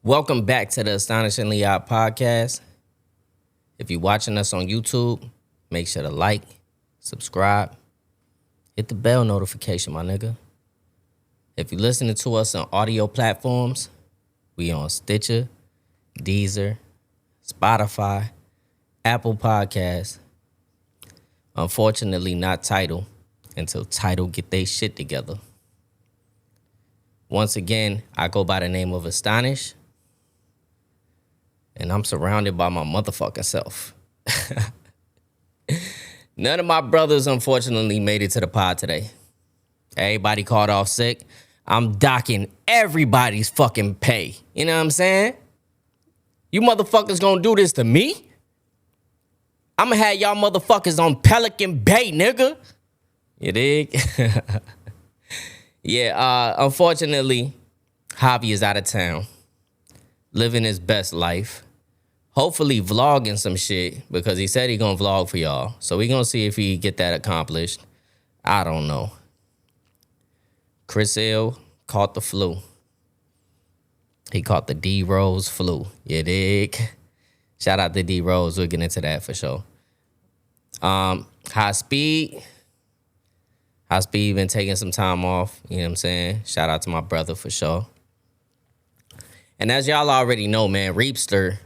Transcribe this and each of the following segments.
Welcome back to the AstonishinglyODD Podcast. If you're watching us on YouTube, make sure to like, subscribe, hit the bell notification, my nigga. If you're listening to us on audio platforms, we on Stitcher, Deezer, Spotify, Apple Podcasts. Unfortunately, not Tidal until Tidal get they shit together. Once again, I go by the name of Astonish, and I'm surrounded by my motherfucking self. None of my brothers, unfortunately, made it to the pod today. Everybody called off sick. I'm docking everybody's fucking pay. You know what I'm saying? You motherfuckers gonna do this to me? I'ma have y'all motherfuckers on Pelican Bay, nigga. You dig? Yeah, unfortunately, Javy is out of town, living his best life. Hopefully vlogging some shit because he said he gonna vlog for y'all. So we gonna see if he get that accomplished. I don't know. Chris L caught the flu. He caught the D-Rose flu. You dig? Shout out to D-Rose. We'll get into that for sure. High Speed been taking some time off. You know what I'm saying? Shout out to my brother for sure. And as y'all already know, man, Reapster,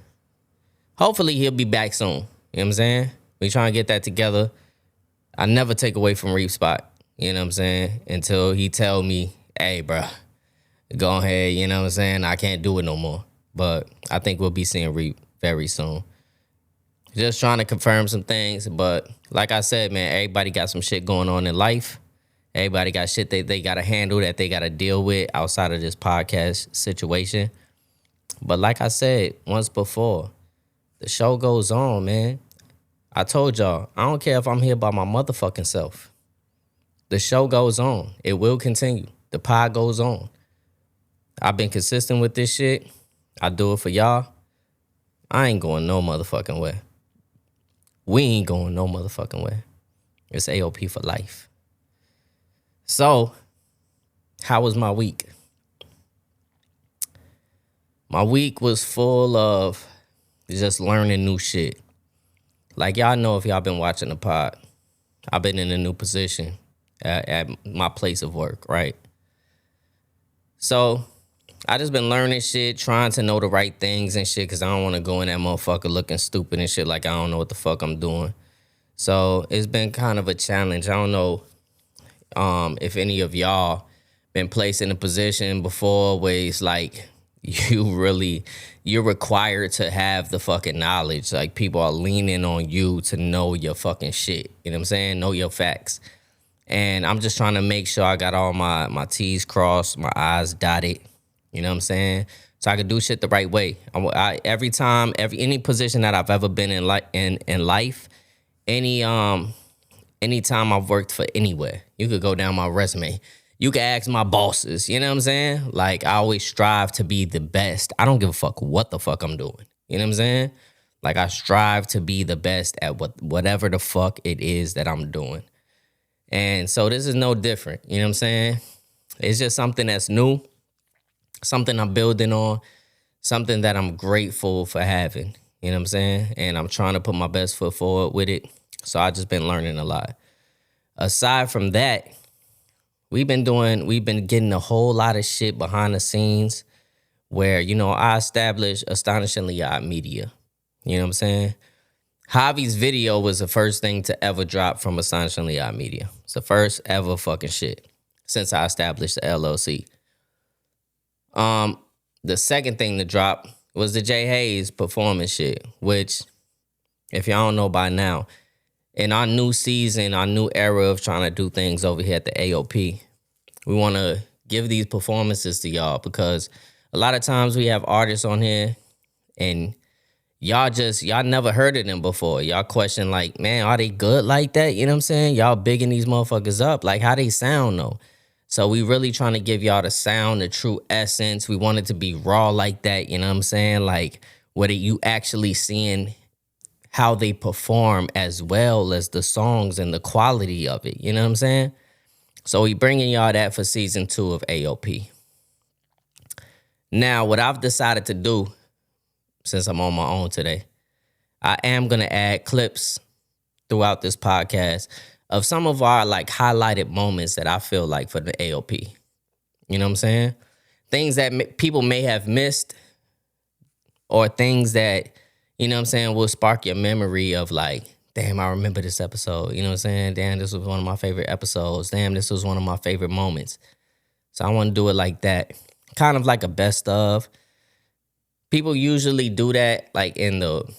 hopefully he'll be back soon. You know what I'm saying? We trying to get that together. I never take away from Reap Spot. You know what I'm saying? Until he tell me, hey, bro, go ahead. You know what I'm saying? I can't do it no more. But I think we'll be seeing Reap very soon. Just trying to confirm some things. But like I said, man, everybody got some shit going on in life. Everybody got shit that they got to handle, that they got to deal with outside of this podcast situation. But like I said once before, the show goes on, man. I told y'all, I don't care if I'm here by my motherfucking self. The show goes on. It will continue. The pod goes on. I've been consistent with this shit. I do it for y'all. I ain't going no motherfucking way. We ain't going no motherfucking way. It's AOP for life. So, how was my week? My week was full of just learning new shit. Like y'all know if y'all been watching the pod, I've been in a new position at my place of work, right? So, I just been learning shit, trying to know the right things and shit, because I don't want to go in that motherfucker looking stupid and shit like I don't know what the fuck I'm doing. So, it's been kind of a challenge. I don't know if any of y'all been placed in a position before where it's like you're required to have the fucking knowledge. Like people are leaning on you to know your fucking shit. You know what I'm saying? Know your facts. And I'm just trying to make sure I got all my T's crossed, my I's dotted. You know what I'm saying? So I can do shit the right way. Any position that I've ever been in life, anytime I've worked for anywhere, you could go down my resume. You can ask my bosses, you know what I'm saying? Like, I always strive to be the best. I don't give a fuck what the fuck I'm doing. You know what I'm saying? Like, I strive to be the best at whatever the fuck it is that I'm doing. And so this is no different. You know what I'm saying? It's just something that's new, something I'm building on, something that I'm grateful for having. You know what I'm saying? And I'm trying to put my best foot forward with it. So I just been learning a lot. Aside from that, we've been getting a whole lot of shit behind the scenes where, you know, I established AstonishinglyODD Media. You know what I'm saying? Javy's video was the first thing to ever drop from AstonishinglyODD Media. It's the first ever fucking shit since I established the LLC. The second thing to drop was the Jae Haze performance shit, which, if y'all don't know by now, in our new season, our new era of trying to do things over here at the AOP, we want to give these performances to y'all because a lot of times we have artists on here and y'all never heard of them before. Y'all question like, man, are they good like that? You know what I'm saying? Y'all bigging these motherfuckers up. Like, how they sound though? So we really trying to give y'all the sound, the true essence. We want it to be raw like that, you know what I'm saying? Like, whether you actually seeing how they perform as well as the songs and the quality of it. You know what I'm saying? So we bringing y'all that for season 2 of AOP. Now, what I've decided to do, since I'm on my own today, I am going to add clips throughout this podcast of some of our like highlighted moments that I feel like for the AOP. You know what I'm saying? Things that people may have missed, or things that, you know what I'm saying, will spark your memory of like, damn, I remember this episode. You know what I'm saying? Damn, this was one of my favorite episodes. Damn, this was one of my favorite moments. So I want to do it like that. Kind of like a best of. People usually do that like in the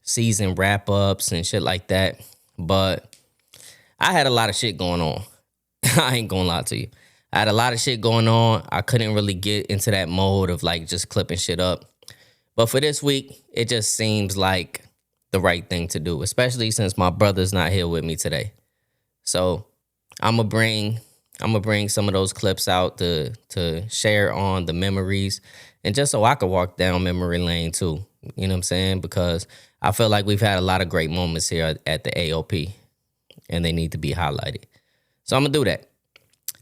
season wrap-ups and shit like that. But I had a lot of shit going on. I ain't gonna lie to you. I had a lot of shit going on. I couldn't really get into that mode of like just clipping shit up. But for this week, it just seems like the right thing to do, especially since my brother's not here with me today. So I'm gonna bring some of those clips out to share on the memories, and just so I could walk down memory lane too. You know what I'm saying? Because I feel like we've had a lot of great moments here at the AOP, and they need to be highlighted. So I'm gonna do that.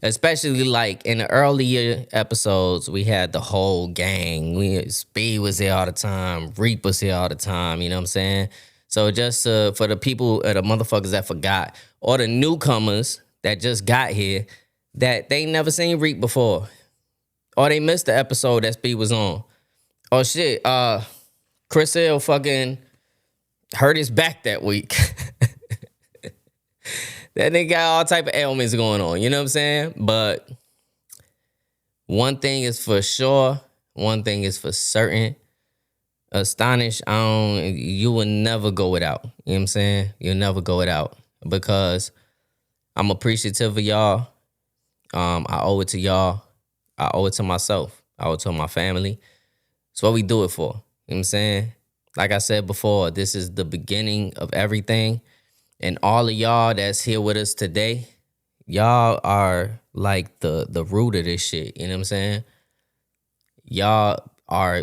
Especially like in the earlier episodes, we had the whole gang. Speed was here all the time. Reap was here all the time. You know what I'm saying? So just for the people, the motherfuckers that forgot, or the newcomers that just got here, that they never seen Reap before, or they missed the episode that Speed was on. Oh shit, Chris Hill fucking hurt his back that week. That nigga got all type of ailments going on, you know what I'm saying? But one thing is for sure, one thing is for certain. Astonish, you will never go without. You know what I'm saying? You'll never go without, because I'm appreciative of y'all. I owe it to y'all. I owe it to myself. I owe it to my family. It's what we do it for. You know what I'm saying? Like I said before, this is the beginning of everything. And all of y'all that's here with us today, y'all are like the root of this shit. You know what I'm saying? Y'all are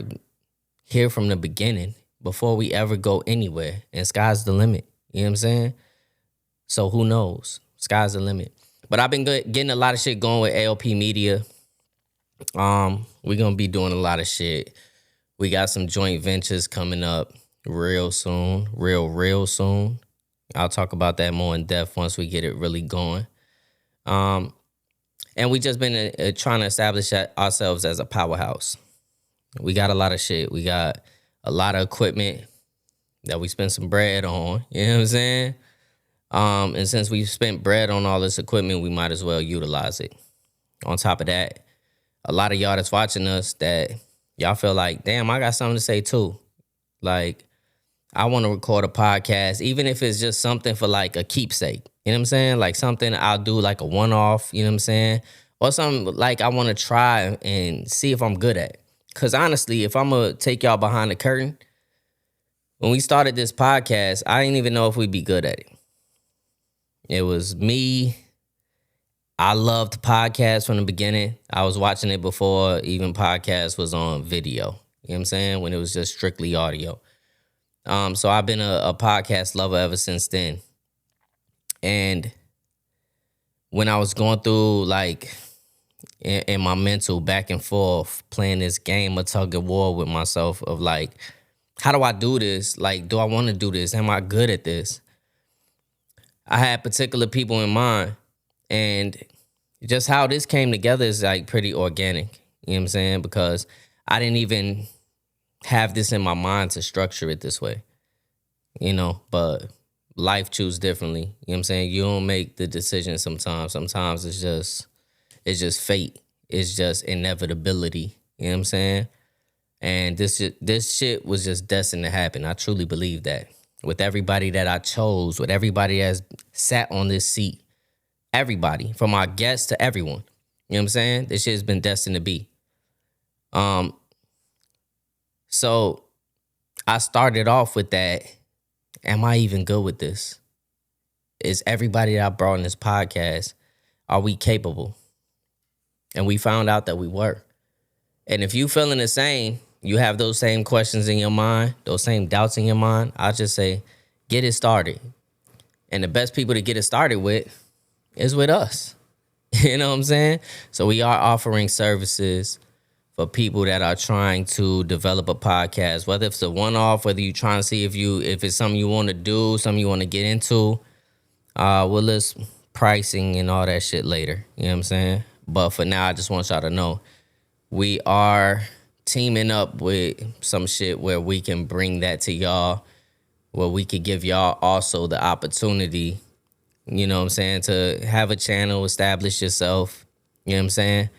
here from the beginning, before we ever go anywhere. And sky's the limit. You know what I'm saying? So who knows? Sky's the limit. But I've been getting a lot of shit going with AOP Media. We're going to be doing a lot of shit. We got some joint ventures coming up real soon. Real soon. I'll talk about that more in depth once we get it really going. And we just been trying to establish ourselves as a powerhouse. We got a lot of shit. We got a lot of equipment that we spent some bread on. You know what I'm saying? And since we spent bread on all this equipment, we might as well utilize it. On top of that, a lot of y'all that's watching us, that y'all feel like, damn, I got something to say too. Like, I want to record a podcast, even if it's just something for like a keepsake. You know what I'm saying? Like something I'll do like a one-off, you know what I'm saying? Or something like I want to try and see if I'm good at. Because honestly, if I'm going to take y'all behind the curtain, when we started this podcast, I didn't even know if we'd be good at it. It was me. I loved podcasts from the beginning. I was watching it before even podcast was on video. You know what I'm saying? When it was just strictly audio. So I've been a podcast lover ever since then. And when I was going through, like, in my mental back and forth, playing this game of tug of war with myself of, like, how do I do this? Like, do I want to do this? Am I good at this? I had particular people in mind. And just how this came together is, like, pretty organic. You know what I'm saying? Because I didn't even have this in my mind to structure it this way, you know, but life chooses differently. You know what I'm saying? You don't make the decision sometimes. Sometimes it's just fate. It's just inevitability. You know what I'm saying? And this shit was just destined to happen. I truly believe that. With everybody that I chose, with everybody that's sat on this seat, everybody, from our guests to everyone. You know what I'm saying? This shit's been destined to be. So I started off with that. Am I even good with this? Is everybody that I brought in this podcast, are we capable? And we found out that we were. And if you feeling the same, you have those same questions in your mind, those same doubts in your mind, I'll just say, get it started. And the best people to get it started with is with us. You know what I'm saying? So we are offering services for people that are trying to develop a podcast, whether it's a one-off, whether you're trying to see if it's something you want to do, something you want to get into. We'll list pricing and all that shit later. You know what I'm saying? But for now, I just want y'all to know we are teaming up with some shit where we can bring that to y'all, where we could give y'all also the opportunity, you know what I'm saying, to have a channel, establish yourself, you know what I'm saying,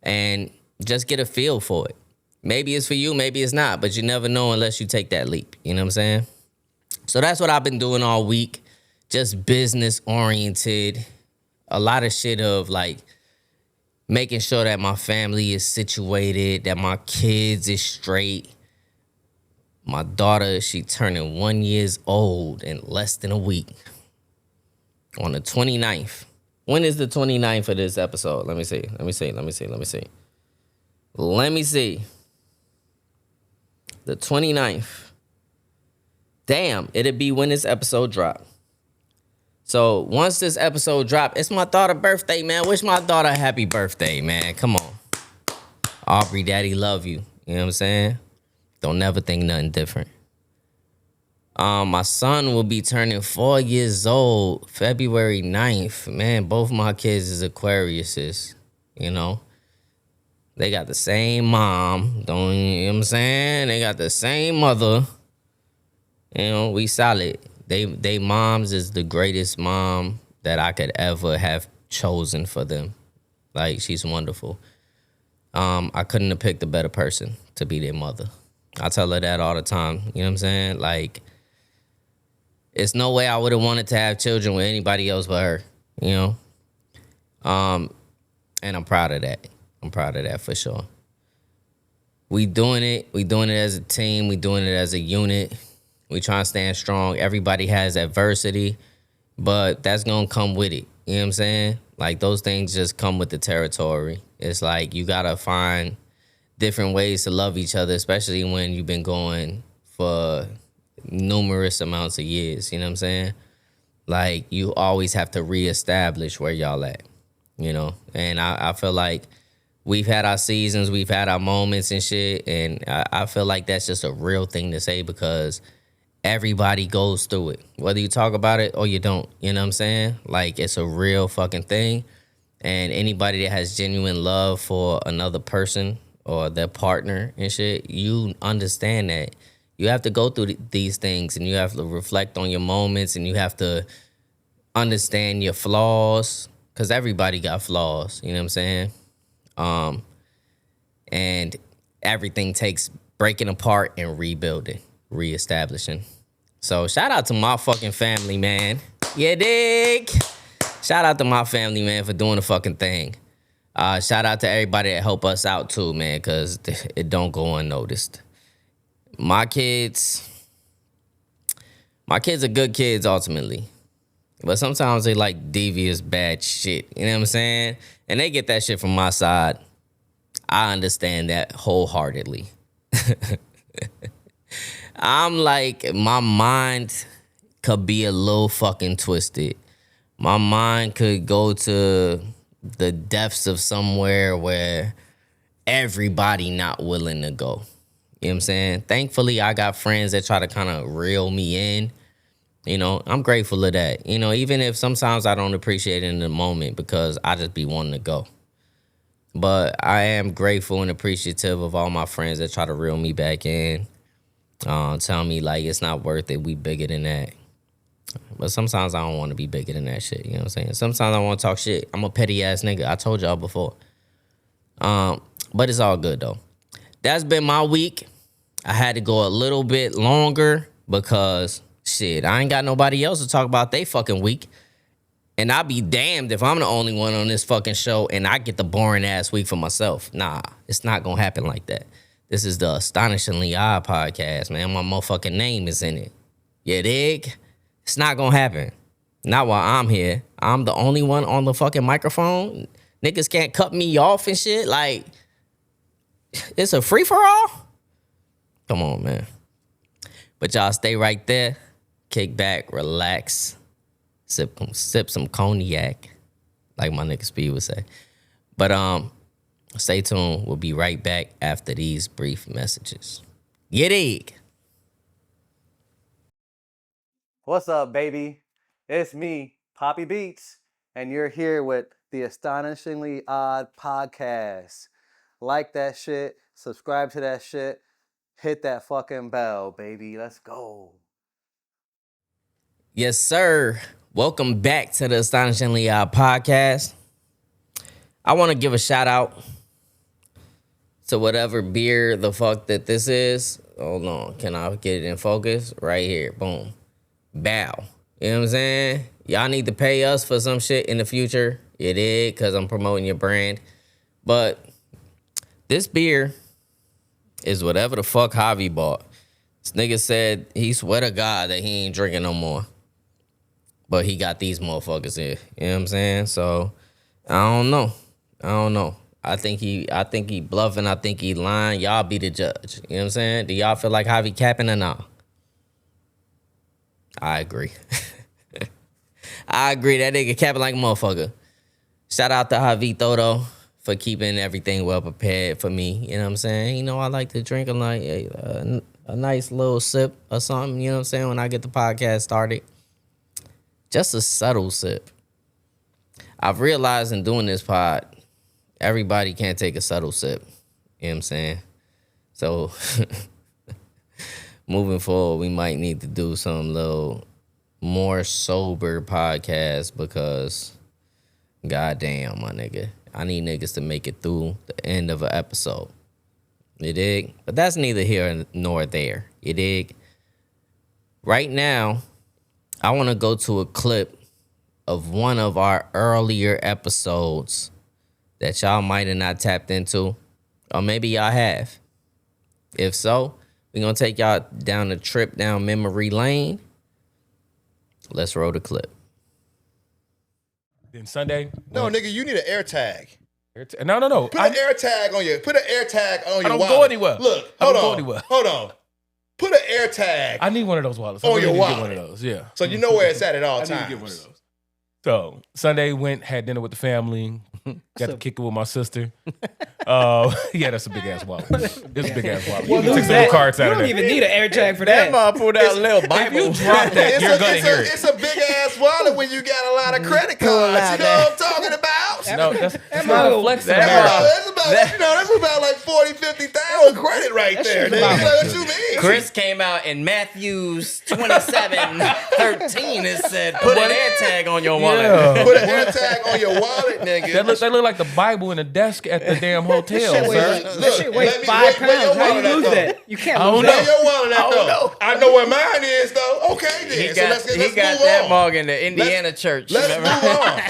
and just get a feel for it. Maybe it's for you, maybe it's not, but you never know unless you take that leap, you know what I'm saying? So that's what I've been doing all week, just business-oriented, a lot of shit of, like, making sure that my family is situated, that my kids is straight. My daughter, she turning 1 year old in less than a week on the 29th. When is the 29th of this episode? Let me see. The 29th. Damn, it'll be when this episode drop. So once this episode drop, it's my daughter's birthday, man. Wish my daughter a happy birthday, man. Come on. Aubrey, daddy love you. You know what I'm saying? Don't never think nothing different. My son will be turning 4 years old February 9th. Man, both my kids is Aquariuses, you know. They got the same mom, you know what I'm saying? They got the same mother. You know, we solid. They moms is the greatest mom that I could ever have chosen for them. Like, she's wonderful. I couldn't have picked a better person to be their mother. I tell her that all the time. You know what I'm saying? Like, it's no way I would have wanted to have children with anybody else but her, you know? And I'm proud of that. I'm proud of that for sure. We doing it. We doing it as a team. We doing it as a unit. We trying to stand strong. Everybody has adversity, but that's going to come with it. You know what I'm saying? Like, those things just come with the territory. It's like you got to find different ways to love each other, especially when you've been going for numerous amounts of years. You know what I'm saying? Like, you always have to reestablish where y'all at, you know? And I feel like we've had our seasons, we've had our moments and shit, and I feel like that's just a real thing to say because everybody goes through it, whether you talk about it or you don't. You know what I'm saying? Like, it's a real fucking thing. And anybody that has genuine love for another person or their partner and shit, you understand that. You have to go through these things and you have to reflect on your moments and you have to understand your flaws because everybody got flaws. You know what I'm saying? And everything takes breaking apart and rebuilding, reestablishing. So shout out to my fucking family, man. Yeah, dig? Shout out to my family, man, for doing the fucking thing. Shout out to everybody that help us out too, man, because it don't go unnoticed. My kids are good kids ultimately. But sometimes they like devious, bad shit. You know what I'm saying? And they get that shit from my side. I understand that wholeheartedly. I'm like, my mind could be a little fucking twisted. My mind could go to the depths of somewhere where everybody not willing to go. You know what I'm saying? Thankfully, I got friends that try to kind of reel me in. You know, I'm grateful of that. You know, even if sometimes I don't appreciate it in the moment because I just be wanting to go. But I am grateful and appreciative of all my friends that try to reel me back in. Tell me, like, it's not worth it. We bigger than that. But sometimes I don't want to be bigger than that shit. You know what I'm saying? Sometimes I want to talk shit. I'm a petty ass nigga. I told y'all before. But it's all good, though. That's been my week. I had to go a little bit longer because, shit, I ain't got nobody else to talk about they fucking week. And I'll be damned if I'm the only one on this fucking show and I get the boring ass week for myself. Nah, it's not going to happen like that. This is the Astonishingly Odd Podcast, man. My motherfucking name is in it. You dig? It's not going to happen. Not while I'm here. I'm the only one on the fucking microphone. Niggas can't cut me off and shit. Like, it's a free-for-all? Come on, man. But y'all stay right there. Kick back, relax. Sip some cognac, like my nigga Speed would say. But Stay tuned. We'll be right back after these brief messages. You dig? What's up, baby? It's me, Poppy Beats, and you're here with the Astonishingly Odd Podcast. Like that shit, subscribe to that shit, hit that fucking bell, baby. Let's go. Yes, sir. Welcome back to the Astonishingly Odd Podcast. I want to give a shout out to whatever beer the fuck that this is. Hold on. Can I get it in focus? Right here. Boom. Bow. You know what I'm saying? Y'all need to pay us for some shit in the future. You did, because I'm promoting your brand. But this beer is whatever the fuck Javy bought. This nigga said he swear to God that he ain't drinking no more. But he got these motherfuckers here. You know what I'm saying? So, I don't know. I think he bluffing. I think he lying. Y'all be the judge. You know what I'm saying? Do y'all feel like Javy capping or not? I agree. I agree. That nigga capping like a motherfucker. Shout out to Javy though for keeping everything well prepared for me. You know what I'm saying? You know, I like to drink a nice little sip or something. You know what I'm saying? When I get the podcast started. Just a subtle sip. I've realized in doing this pod, everybody can't take a subtle sip. You know what I'm saying? So, moving forward, we might need to do some little more sober podcast because, goddamn, my nigga, I need niggas to make it through the end of an episode. You dig? But that's neither here nor there. You dig? Right now, I want to go to a clip of one of our earlier episodes that y'all might have not tapped into, or maybe y'all have. If so, we're going to take y'all down a trip down memory lane. Let's roll the clip. Then Sunday. No, nigga, you need an air tag. No. Put an air tag on your wallet. I don't go anywhere. Look, I hold don't go on. anywhere. Hold on. Put an air tag. I need one of those wallets. On your Get wallet. one of those, yeah. So you know where it's at all I times. need to get one of those. So Sunday had dinner with the family. Got to kick it with my sister. Yeah, that's a big ass wallet. It's a big ass wallet. Well, You can take some cards out you of don't there. even need an air tag for that. mom pulled out a little If you drop that, you're gonna hear it. It's a big ass wallet when you got a lot of credit cards. You know what I'm talking about? No, that's not a flex in America. That's about like 40, 50,000 credit right there. Nigga. Like, what you mean? Chris came out in Matthews 27:13 and said, put an air tag on your wallet. Yeah. Put an air tag on your wallet, nigga. They look like the Bible in the desk at the damn hotel, That sir. shit weighs 5 pounds. How you lose that? You can't lose Where that. your wallet at, though? I know where mine is, though. Okay, then. He So got, let's he move got that on. mug in the Indiana church. Let's Remember? move on.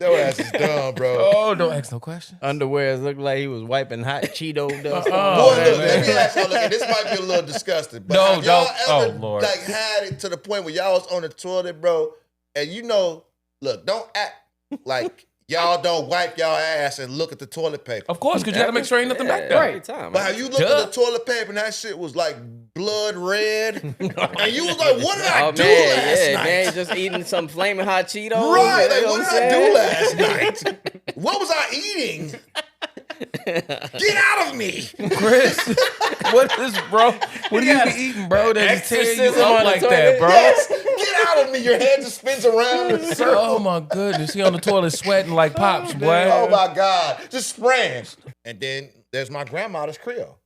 Your ass is dumb, bro. Oh, don't ask no questions. Underwears looked like he was wiping hot Cheeto dust. Boy, look, let me ask y'all, look, this might be a little disgusting, but No, have y'all don't. ever Oh, Lord. like had it to the point where y'all was on the toilet, bro, and you know, look, don't act like y'all don't wipe y'all ass and look at the toilet paper. Of course, because you got to make sure ain't nothing back there. Every time. But have you looked at the toilet paper and that shit was like blood red? And you was like, what did I do last night? Man, just eating some flaming hot Cheetos. Right, like You know what I'm did I saying? do last night? What was I eating? Get out of me! Chris, what is, bro? What do you be eating, bro? That just tear you exorcism up on the like toilet? that, bro? Yes, get out of me! Your head just spins around in a circle. Oh my goodness, he on the toilet sweating like pops, boy. Oh my God, just spraying. And then there's my grandmother's Creole.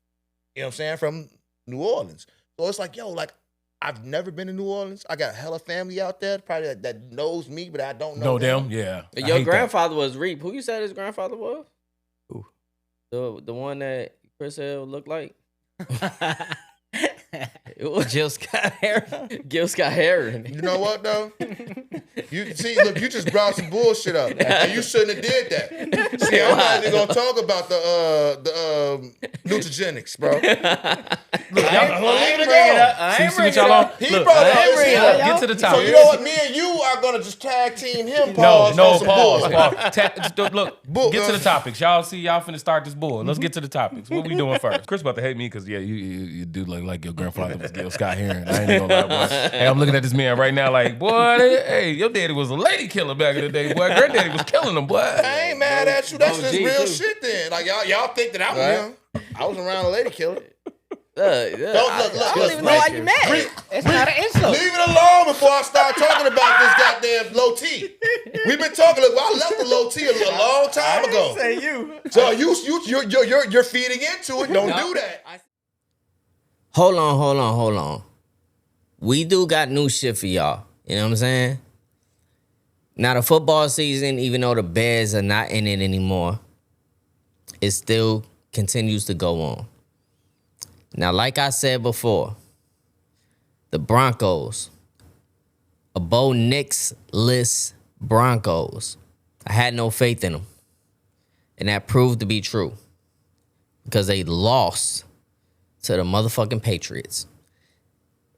You know what I'm saying? From New Orleans. So it's like, yo, like, I've never been to New Orleans. I got hella family out there, probably that knows me, but I don't know No, them, yeah. I Your hate grandfather was Reap. Who you said his grandfather was? Who? The one that Chris said looked like? It was Gil Scott Heron. Gil Scott Heron. You know what though? You see, look, you just brought some bullshit up, and you shouldn't have did that. See, I'm not even gonna talk about the nutrigenics, bro. Look, y'all, see what y'all on? He Look, brought it up. get to the So topic. you know what? Me and you are gonna just tag team him. No, Pause. on some pause. bull. Look, get to the topics. Y'all see, y'all finna start this bull. Let's get to the topics. What we doing first? Chris about to hate me because, yeah, you do look like your grandfather was Gil Scott Heron. I ain't even gonna lie, boy. Hey, I'm looking at this man right now like, boy, hey, your daddy was a lady killer back in the day, boy. Granddaddy was killing them, boy. I ain't mad at you. That's just OG real too. shit then. Like y'all think that I'm young. I was around a lady killer. I don't even know why you mad. It's not an insult. Leave it alone before I start talking about this goddamn low T. We've been talking. Well, I left the low T a long time ago. Say you. So you're feeding into it. Don't do that. Hold on. We do got new shit for y'all. You know what I'm saying? Now the football season, even though the Bears are not in it anymore, it still continues to go on. Now, like I said before, the Broncos, a Bo Nix-less Broncos, I had no faith in them. And that proved to be true because they lost to the motherfucking Patriots.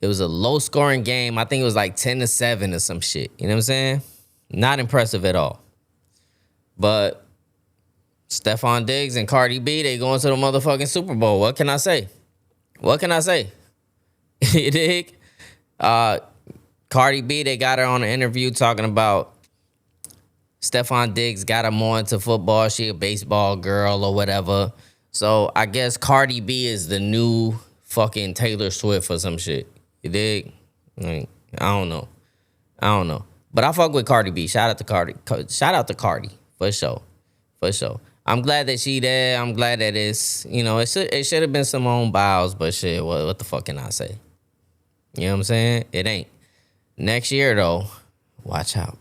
It was a low-scoring game. I think it was like 10-7 or some shit. You know what I'm saying? Not impressive at all. But Stephon Diggs and Cardi B, they going to the motherfucking Super Bowl. What can I say? You dig? Cardi B, they got her on an interview talking about Stephon Diggs got her more into football. She a baseball girl or whatever. So I guess Cardi B is the new fucking Taylor Swift or some shit. You dig? Like, I don't know. But I fuck with Cardi B. Shout out to Cardi for sure. I'm glad that she there. I'm glad that it's, it should have been Simone Biles, but shit, what the fuck can I say? You know what I'm saying? It ain't. Next year, though, watch out.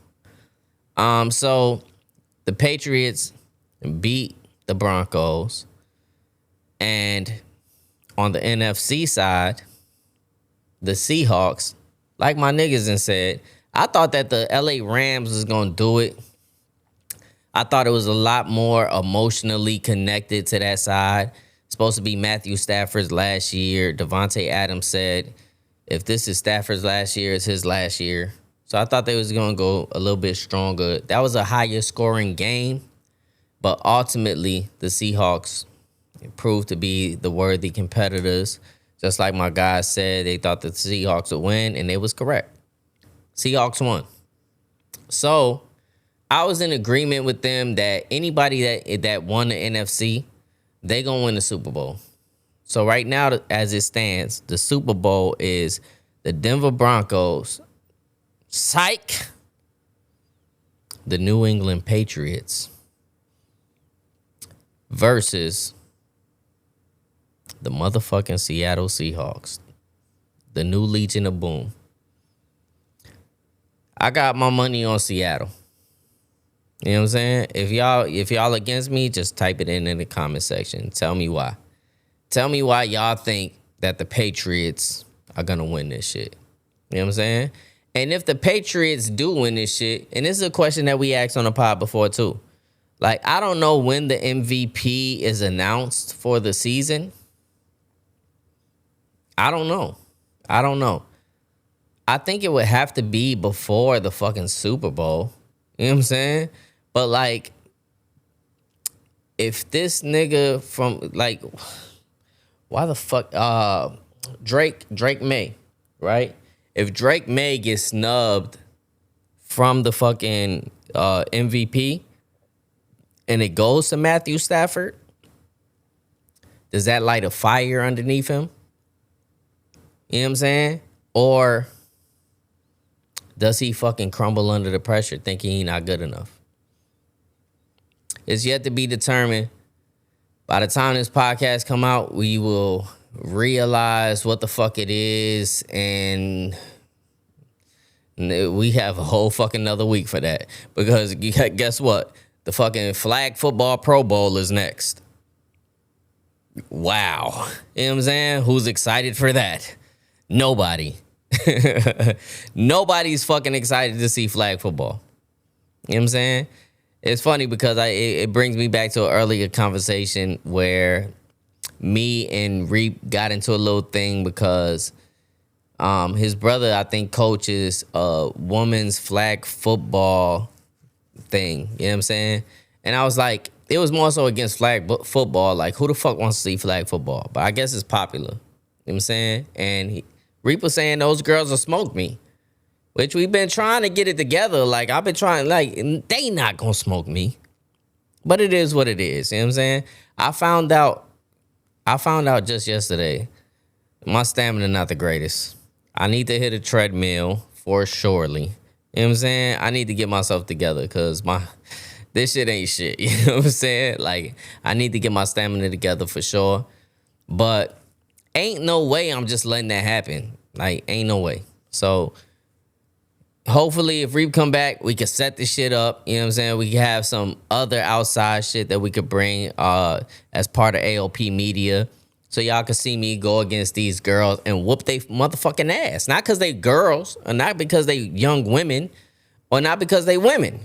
So the Patriots beat the Broncos, and on the NFC side, the Seahawks, like my niggas done said, I thought that the LA Rams was going to do it. I thought it was a lot more emotionally connected to that side. It's supposed to be Matthew Stafford's last year. Devontae Adams said, if this is Stafford's last year, it's his last year. So I thought they was going to go a little bit stronger. That was a higher scoring game. But ultimately, the Seahawks proved to be the worthy competitors. Just like my guys said, they thought the Seahawks would win, and they was correct. Seahawks won. So I was in agreement with them that anybody that won the NFC, they gonna win the Super Bowl. So right now, as it stands, the Super Bowl is the Denver Broncos, psych, the New England Patriots versus the motherfucking Seattle Seahawks, the new Legion of Boom. I got my money on Seattle. You know what I'm saying? If y'all against me, just type it in the comment section. Tell me why. Tell me why y'all think that the Patriots are going to win this shit. You know what I'm saying? And if the Patriots do win this shit, and this is a question that we asked on the pod before too. Like, I don't know when the MVP is announced for the season. I don't know. I think it would have to be before the fucking Super Bowl. You know what I'm saying? But, like, if this nigga from, like, why the fuck, Drake May, right? If Drake May gets snubbed from the fucking MVP and it goes to Matthew Stafford, does that light a fire underneath him? You know what I'm saying? Or does he fucking crumble under the pressure thinking he not good enough? It's yet to be determined. By the time this podcast come out, we will realize what the fuck it is, and we have a whole fucking another week for that. Because guess what? The fucking flag football Pro Bowl is next. Wow. You know what I'm saying? Who's excited for that? Nobody. Nobody's fucking excited to see flag football. You know what I'm saying? It's funny because it brings me back to an earlier conversation where me and Reap got into a little thing because his brother, I think, coaches a women's flag football thing. You know what I'm saying? And I was like, it was more so against flag football. Like, who the fuck wants to see flag football? But I guess it's popular. what I'm saying? And Reap was saying those girls will smoke me, which we've been trying to get it together. Like, I've been trying, like, they not gonna smoke me. But it is what it is, you know what I'm saying? I found out just yesterday, my stamina not the greatest. I need to hit a treadmill for surely. You know what I'm saying? I need to get myself together because this shit ain't shit. You know what I'm saying? Like, I need to get my stamina together for sure. But ain't no way I'm just letting that happen. Like, ain't no way. So, hopefully, if Reap come back, we can set this shit up. You know what I'm saying? We can have some other outside shit that we could bring as part of AOP Media. So y'all can see me go against these girls and whoop they motherfucking ass. Not because they girls, or not because they young women, or not because they women.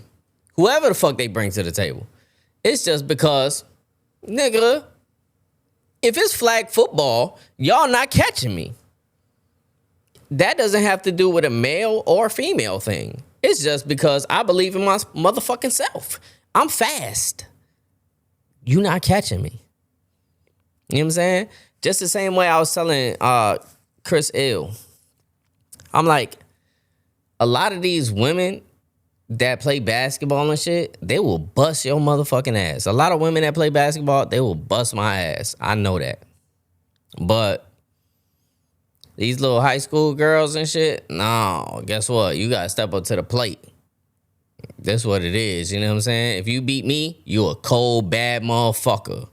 Whoever the fuck they bring to the table. It's just because, nigga, if it's flag football, y'all not catching me. That doesn't have to do with a male or female thing. It's just because I believe in my motherfucking self. I'm fast. You not catching me. You know what I'm saying? Just the same way I was telling Chris Ill. I'm like, a lot of these women that play basketball and shit, they will bust your motherfucking ass. A lot of women that play basketball, they will bust my ass. I know that. But these little high school girls and shit, no, guess what? You gotta step up to the plate. That's what it is, you know what I'm saying? If you beat me, you a cold, bad motherfucker.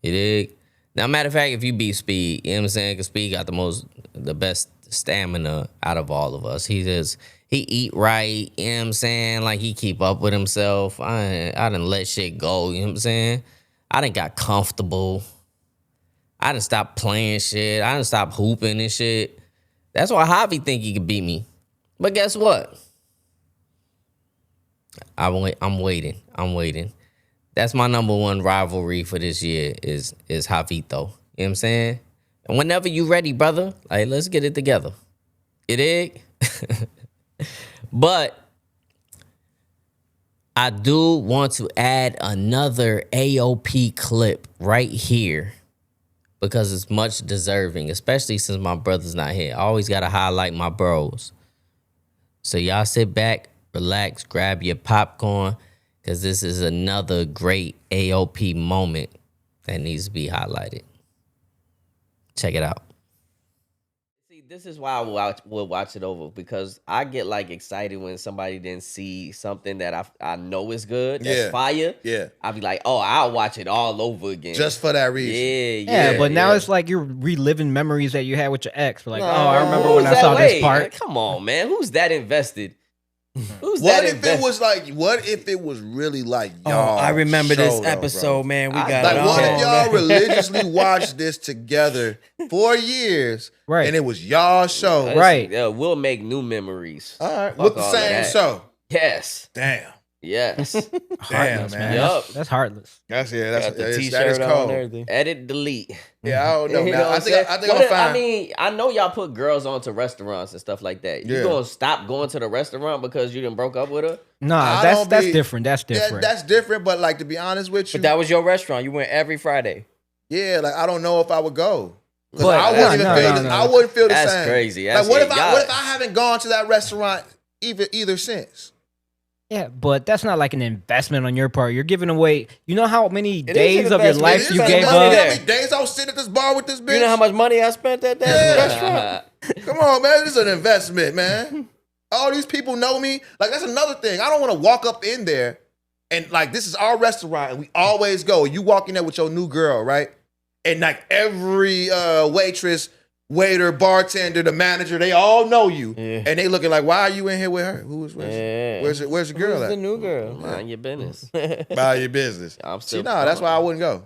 You dig? Now, matter of fact, if you beat Speed, you know what I'm saying? Because Speed got the best stamina out of all of us. He eat right, you know what I'm saying? Like, he keep up with himself. I done let shit go, you know what I'm saying? I done got comfortable. I done stopped playing shit. I done stopped hooping and shit. That's why Javy think he could beat me. But guess what? I'm waiting. That's my number one rivalry for this year is Javito. You know what I'm saying? And whenever you ready, brother, like, let's get it together. You dig? But I do want to add another AOP clip right here because it's much deserving, especially since my brother's not here. I always got to highlight my bros. So y'all sit back, relax, grab your popcorn, because this is another great AOP moment that needs to be highlighted. Check it out. See, this is why we'll watch it over, because I get like excited when somebody didn't see something that I know is good, that's fire. Yeah. I'll be like, oh, I'll watch it all over again. Just for that reason. Yeah, but now it's like you're reliving memories that you had with your ex. Like, I remember when I saw this part. Like, come on, man. Who's that invested? What if it was really like y'all? I remember this episode, man. We got like, what if y'all religiously watched this together for years, right? And it was y'all show, right? We'll make new memories. All right, with the same show. Yes. Damn. Yes. Heartless, man. Yep. That's heartless. That's the t-shirt that is cold. Edit, delete. Yeah, I don't know. You know I think I'm fine. I mean, I know y'all put girls onto restaurants and stuff like that. You gonna stop going to the restaurant because you done broke up with her? Nah, that's different. That's different. That's different. But like, to be honest with you, but that was your restaurant. You went every Friday. Yeah, like, I don't know if I would go. Because But I wouldn't feel the same. That's crazy. Like, what if I haven't gone to that restaurant either since? Yeah, but that's not like an investment on your part. You're giving away. You know how many days of your life you gave up? How many days I was sitting at this bar with this bitch? You know how much money I spent at that restaurant? Come on, man. This is an investment, man. All these people know me. Like, that's another thing. I don't want to walk up in there and, like, this is our restaurant and we always go. You walk in there with your new girl, right? And, like, every waitress, waiter, bartender, the manager, they all know you. Yeah. And they looking like, why are you in here with her? Where's the girl Who's at? the new girl? Mind your business. Mind your business. That's why I wouldn't go.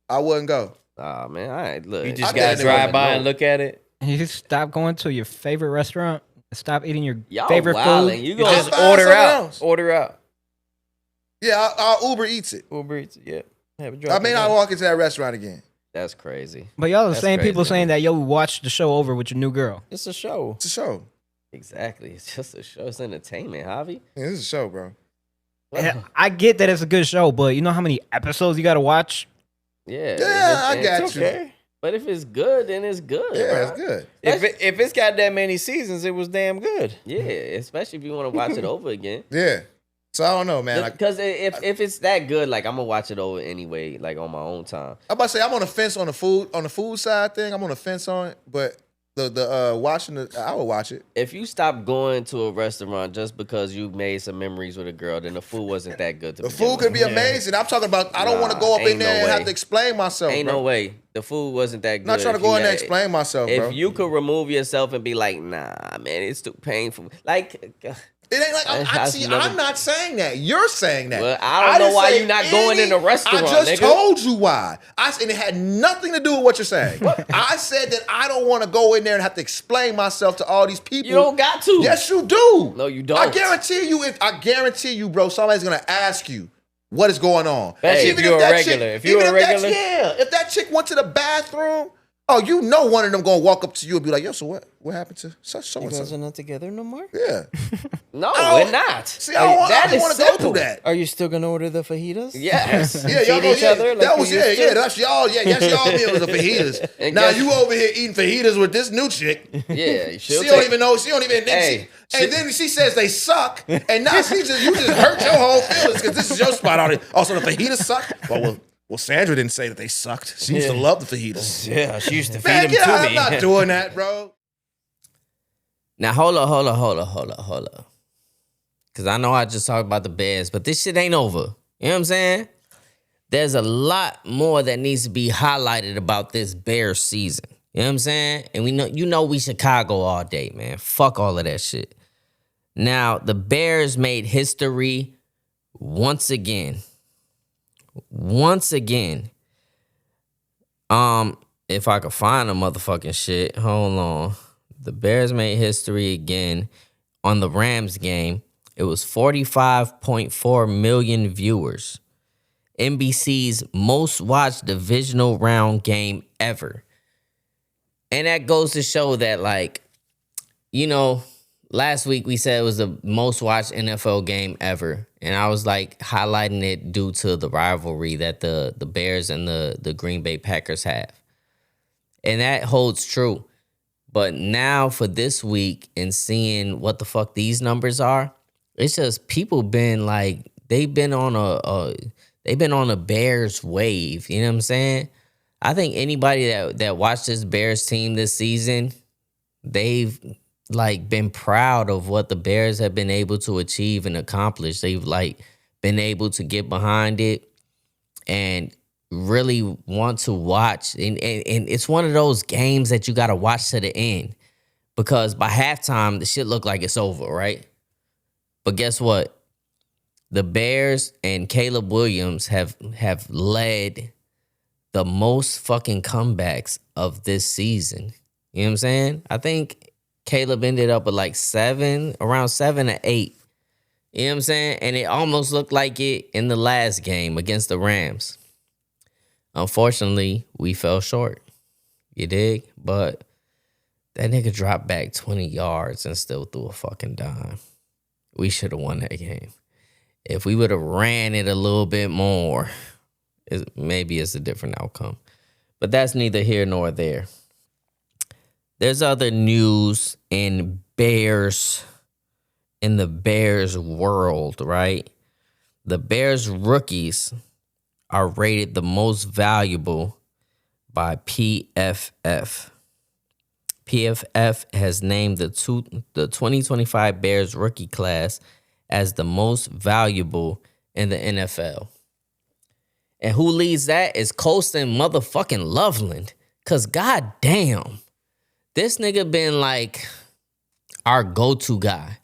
I wouldn't go. Oh, man. All right, look. You just got to drive by and look at it. You stop going to your favorite restaurant. Stop eating your favorite food. You gonna just order out. Else. Order out. Yeah, I'll Uber Eats it. Uber Eats it, yeah. I may not walk into that restaurant again. That's crazy. But y'all are the same people saying that you'll watch the show over with your new girl. It's a show. It's a show. Exactly. It's just a show. It's entertainment, Javy. Yeah, it's a show, bro. And I get that it's a good show, but you know how many episodes you got to watch? Yeah. Yeah, I got you. Okay. But if it's good, then it's good. Yeah, bro. it's good. If it's got that many seasons, it was damn good. Yeah, especially if you want to watch it over again. Yeah. So I don't know, man. Like, Because if it's that good, like I'm gonna watch it over anyway, like on my own time. I'm about to say I'm on the fence on the food side thing. I'm on the fence on it, but the watching I would watch it. If you stop going to a restaurant just because you made some memories with a girl, then the food wasn't that good to The begin food with. could be amazing. I'm talking about I don't want to go up ain't in there no and way. have to explain myself. Ain't bro. no way. The food wasn't that good. I'm not trying to if go you in there and had- explain myself, bro. If you could remove yourself and be like, nah, man, it's too painful. Like, It ain't like I'm not saying that. You're saying that. Well, I don't know didn't why say you're not going in a restaurant, I just nigga. told you why. And it had nothing to do with what you're saying. I said that I don't want to go in there and have to explain myself to all these people. you don't got to. Yes, you do. No, you don't. I guarantee you, bro. Somebody's gonna ask you what is going on. Especially Even if you're a that regular. chick- If you're even a regular. if that chick went to the bathroom, oh, you know, one of them gonna walk up to you and be like, "Yo, so what happened to so You and guys so?" are not together no more? Yeah. No, I don't- we're not. See, I don't That want is to go simple. through that. Are you still gonna order the fajitas? Yes. Yeah, y'all Feed go, each other like that you was used to? that's y'all. Yeah, yes, y'all meals the fajitas. And Now guess- you over here eating fajitas with this new chick. Yeah. She don't even know. She don't even. Hey, And then she says they suck, and now you just hurt your whole feelings because this is your spot on it. Also, the fajitas suck. Well, Sandra didn't say that they sucked. She used to love the fajitas. Yeah, she used to feed Man, them get to out, me. I'm not doing that, bro. Now hold up. Cause I know I just talked about the Bears, but this shit ain't over. You know what I'm saying? There's a lot more that needs to be highlighted about this Bears season. You know what I'm saying? And we Chicago all day, man. Fuck all of that shit. Now, the Bears made history once again. If I could find a motherfucking shit, hold on. The Bears made history again on the Rams game. It was 45.4 million viewers. NBC's most watched divisional round game ever. And that goes to show that, like, you know, last week we said it was the most watched NFL game ever. And I was like highlighting it due to the rivalry that the Bears and the Green Bay Packers have. And that holds true. But now for this week and seeing what the fuck these numbers are, it's just people been like, they've been on a Bears wave. You know what I'm saying? I think anybody that watched this Bears team this season, they've like been proud of what the Bears have been able to achieve and accomplish. They've like been able to get behind it and really want to watch. And it's one of those games that you got to watch to the end, because by halftime, the shit look like it's over, right? But guess what? The Bears and Caleb Williams have led the most fucking comebacks of this season. You know what I'm saying? I think Caleb ended up with like around 7 or 8. You know what I'm saying? And it almost looked like it in the last game against the Rams. Unfortunately, we fell short. You dig? But that nigga dropped back 20 yards and still threw a fucking dime. We should have won that game. If we would have ran it a little bit more, maybe it's a different outcome. But that's neither here nor there. There's other news in the Bears world, right? The Bears rookies are rated the most valuable by PFF. PFF has named the 2025 Bears rookie class as the most valuable in the NFL. And who leads that is Colston motherfucking Loveland. Because goddamn, this nigga been like our go-to guy.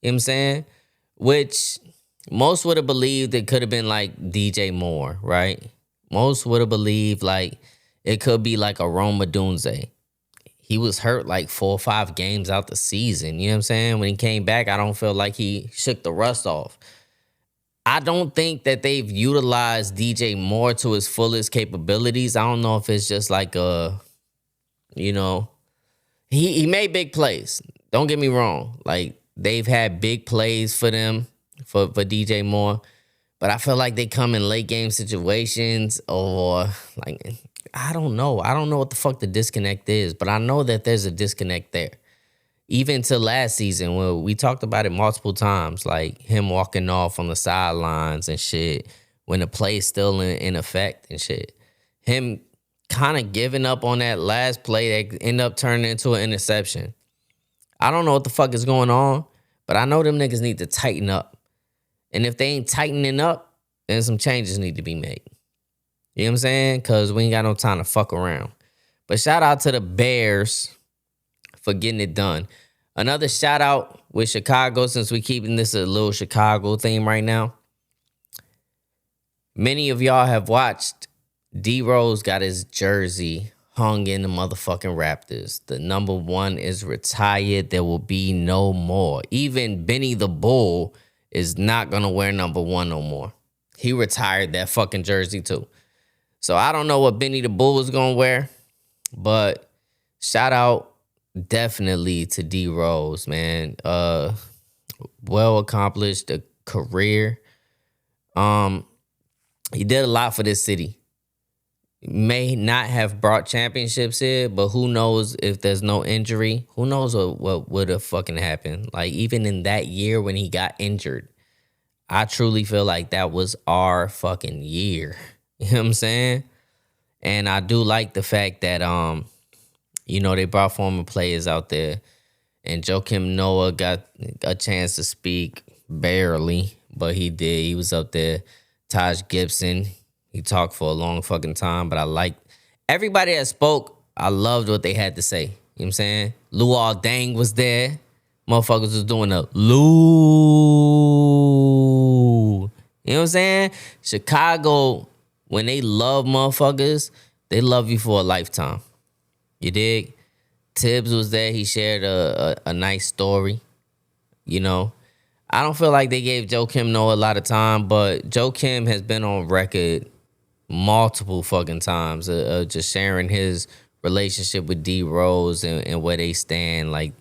You know what I'm saying? Which most would have believed it could have been like DJ Moore, right? Most would have believed like it could be like a Rome Odunze. He was hurt like 4 or 5 games out the season. You know what I'm saying? When he came back, I don't feel like he shook the rust off. I don't think that they've utilized DJ Moore to his fullest capabilities. I don't know if it's just like he made big plays. Don't get me wrong. Like, they've had big plays for them, for DJ Moore. But I feel like they come in late game situations, or like, I don't know. I don't know what the fuck the disconnect is, but I know that there's a disconnect there. Even to last season, when we talked about it multiple times, like him walking off on the sidelines and shit, when the play's still in effect and shit. Him kind of giving up on that last play that ended up turning into an interception. I don't know what the fuck is going on, but I know them niggas need to tighten up. And if they ain't tightening up, then some changes need to be made. You know what I'm saying? Because we ain't got no time to fuck around. But shout out to the Bears for getting it done. Another shout out with Chicago, since we keeping this a little Chicago theme right now. Many of y'all have watched D-Rose got his jersey hung in the motherfucking Raptors. The number 1 is retired. There will be no more. Even Benny the Bull is not going to wear number 1 no more. He retired that fucking jersey too. So I don't know what Benny the Bull is going to wear, but shout out definitely to D-Rose, man. Well accomplished a career. He did a lot for this city. May not have brought championships here, but who knows if there's no injury? Who knows what would have fucking happened? Like, even in that year when he got injured, I truly feel like that was our fucking year. You know what I'm saying? And I do like the fact that, they brought former players out there. And Joakim Noah got a chance to speak, barely, but he did. He was up there. Taj Gibson, he talked for a long fucking time, but I liked everybody that spoke. I loved what they had to say. You know what I'm saying? Luol Deng was there. Motherfuckers was doing a Lou. You know what I'm saying? Chicago, when they love motherfuckers, they love you for a lifetime. You dig? Tibbs was there. He shared a nice story. You know? I don't feel like they gave Joakim Noah a lot of time, but Joakim has been on record multiple fucking times just sharing his relationship with D Rose and where they stand. Like,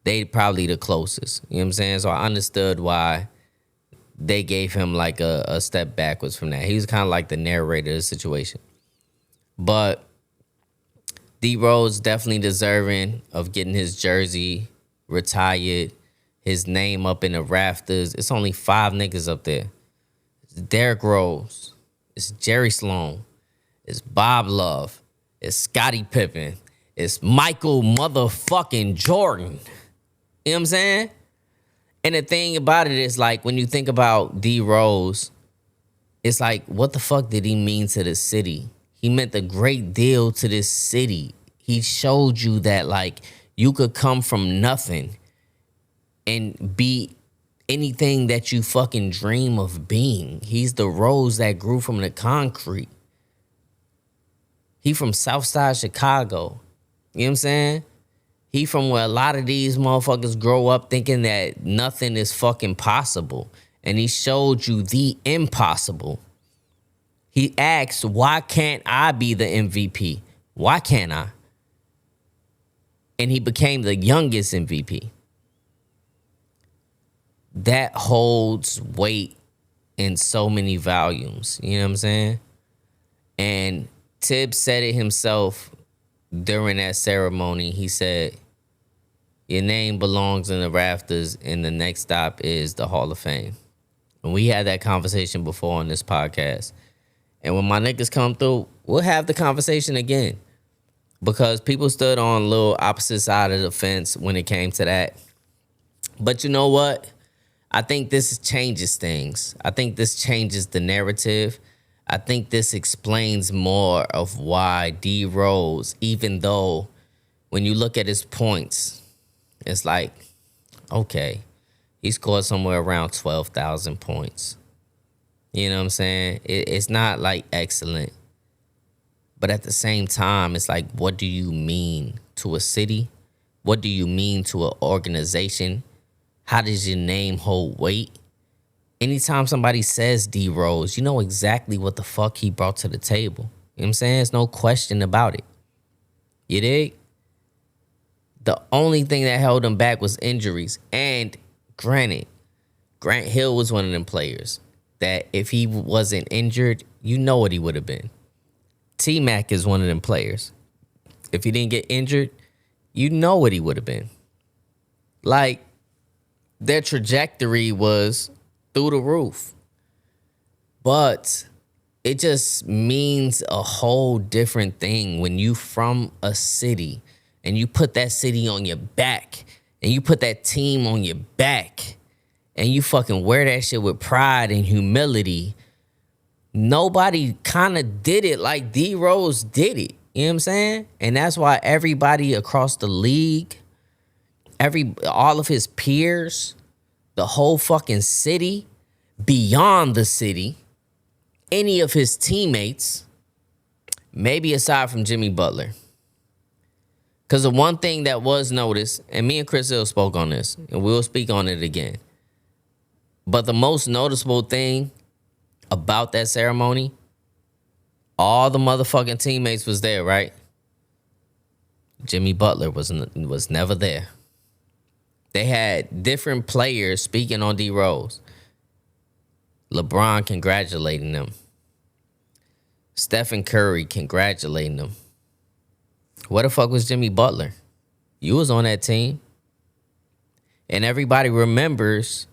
they probably the closest. You know what I'm saying? So I understood why they gave him like a step backwards from that. He was kind of like the narrator of the situation. But D Rose definitely deserving of getting his jersey retired. His name up in the rafters. It's only 5 niggas up there. It's Derrick Rose. It's Jerry Sloan. It's Bob Love. It's Scottie Pippen. It's Michael motherfucking Jordan. You know what I'm saying? And the thing about it is, like, when you think about D Rose, it's like, what the fuck did he mean to the city? He meant a great deal to this city. He showed you that, like, you could come from nothing and be anything that you fucking dream of being. He's the rose that grew from the concrete. He from Southside Chicago. You know what I'm saying? He from where a lot of these motherfuckers grow up thinking that nothing is fucking possible. And he showed you the impossible. He asked, why can't I be the MVP? Why can't I? And he became the youngest MVP. That holds weight in so many volumes. You know what I'm saying? And Tibbs said it himself during that ceremony. He said, your name belongs in the rafters and the next stop is the Hall of Fame. And we had that conversation before on this podcast. And when my niggas come through, we'll have the conversation again. Because people stood on a little opposite side of the fence when it came to that. But you know what? I think this changes things. I think this changes the narrative. I think this explains more of why D Rose, even though when you look at his points, it's like, okay, he scored somewhere around 12,000 points. You know what I'm saying? It's not like excellent. But at the same time, it's like, what do you mean to a city? What do you mean to an organization? How does your name hold weight? Anytime somebody says D Rose, you know exactly what the fuck he brought to the table. You know what I'm saying? There's no question about it. You dig? The only thing that held him back was injuries. And granted, Grant Hill was one of them players that if he wasn't injured, you know what he would have been. T-Mac is one of them players. If he didn't get injured, you know what he would have been. Like, their trajectory was through the roof. But it just means a whole different thing when you from a city and you put that city on your back and you put that team on your back and you fucking wear that shit with pride and humility. Nobody kind of did it like D Rose did it. You know what I'm saying? And that's why everybody across the league, all of his peers, the whole fucking city, beyond the city, any of his teammates, maybe aside from Jimmy Butler. Because the one thing that was noticed, and me and Chris Hill spoke on this, and we'll speak on it again. But the most noticeable thing about that ceremony, all the motherfucking teammates was there, right? Jimmy Butler was never there. They had different players speaking on D Rose. LeBron congratulating them. Stephen Curry congratulating them. What the fuck was Jimmy Butler? You was on that team. And everybody remembers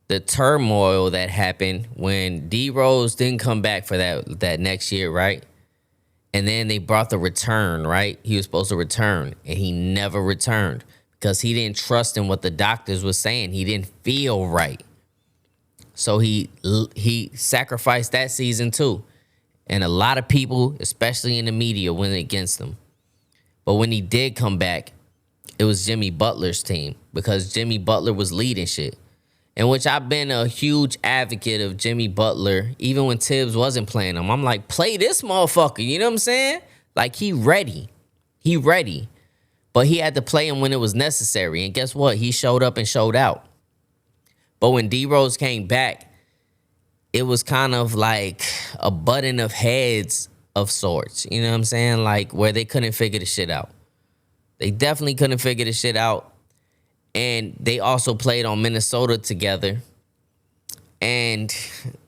the turmoil that happened when D Rose didn't come back for that next year, right? And then they brought the return, right? He was supposed to return, and he never returned because he didn't trust in what the doctors were saying. He didn't feel right. So he sacrificed that season too. And a lot of people, especially in the media, went against him. But when he did come back, it was Jimmy Butler's team because Jimmy Butler was leading shit. In which I've been a huge advocate of Jimmy Butler, even when Tibbs wasn't playing him. I'm like, play this motherfucker, you know what I'm saying? Like, he ready. But he had to play him when it was necessary. And guess what? He showed up and showed out. But when D Rose came back, it was kind of like a button of heads of sorts. You know what I'm saying? Like, where they couldn't figure the shit out. They definitely couldn't figure the shit out. And they also played on Minnesota together. And,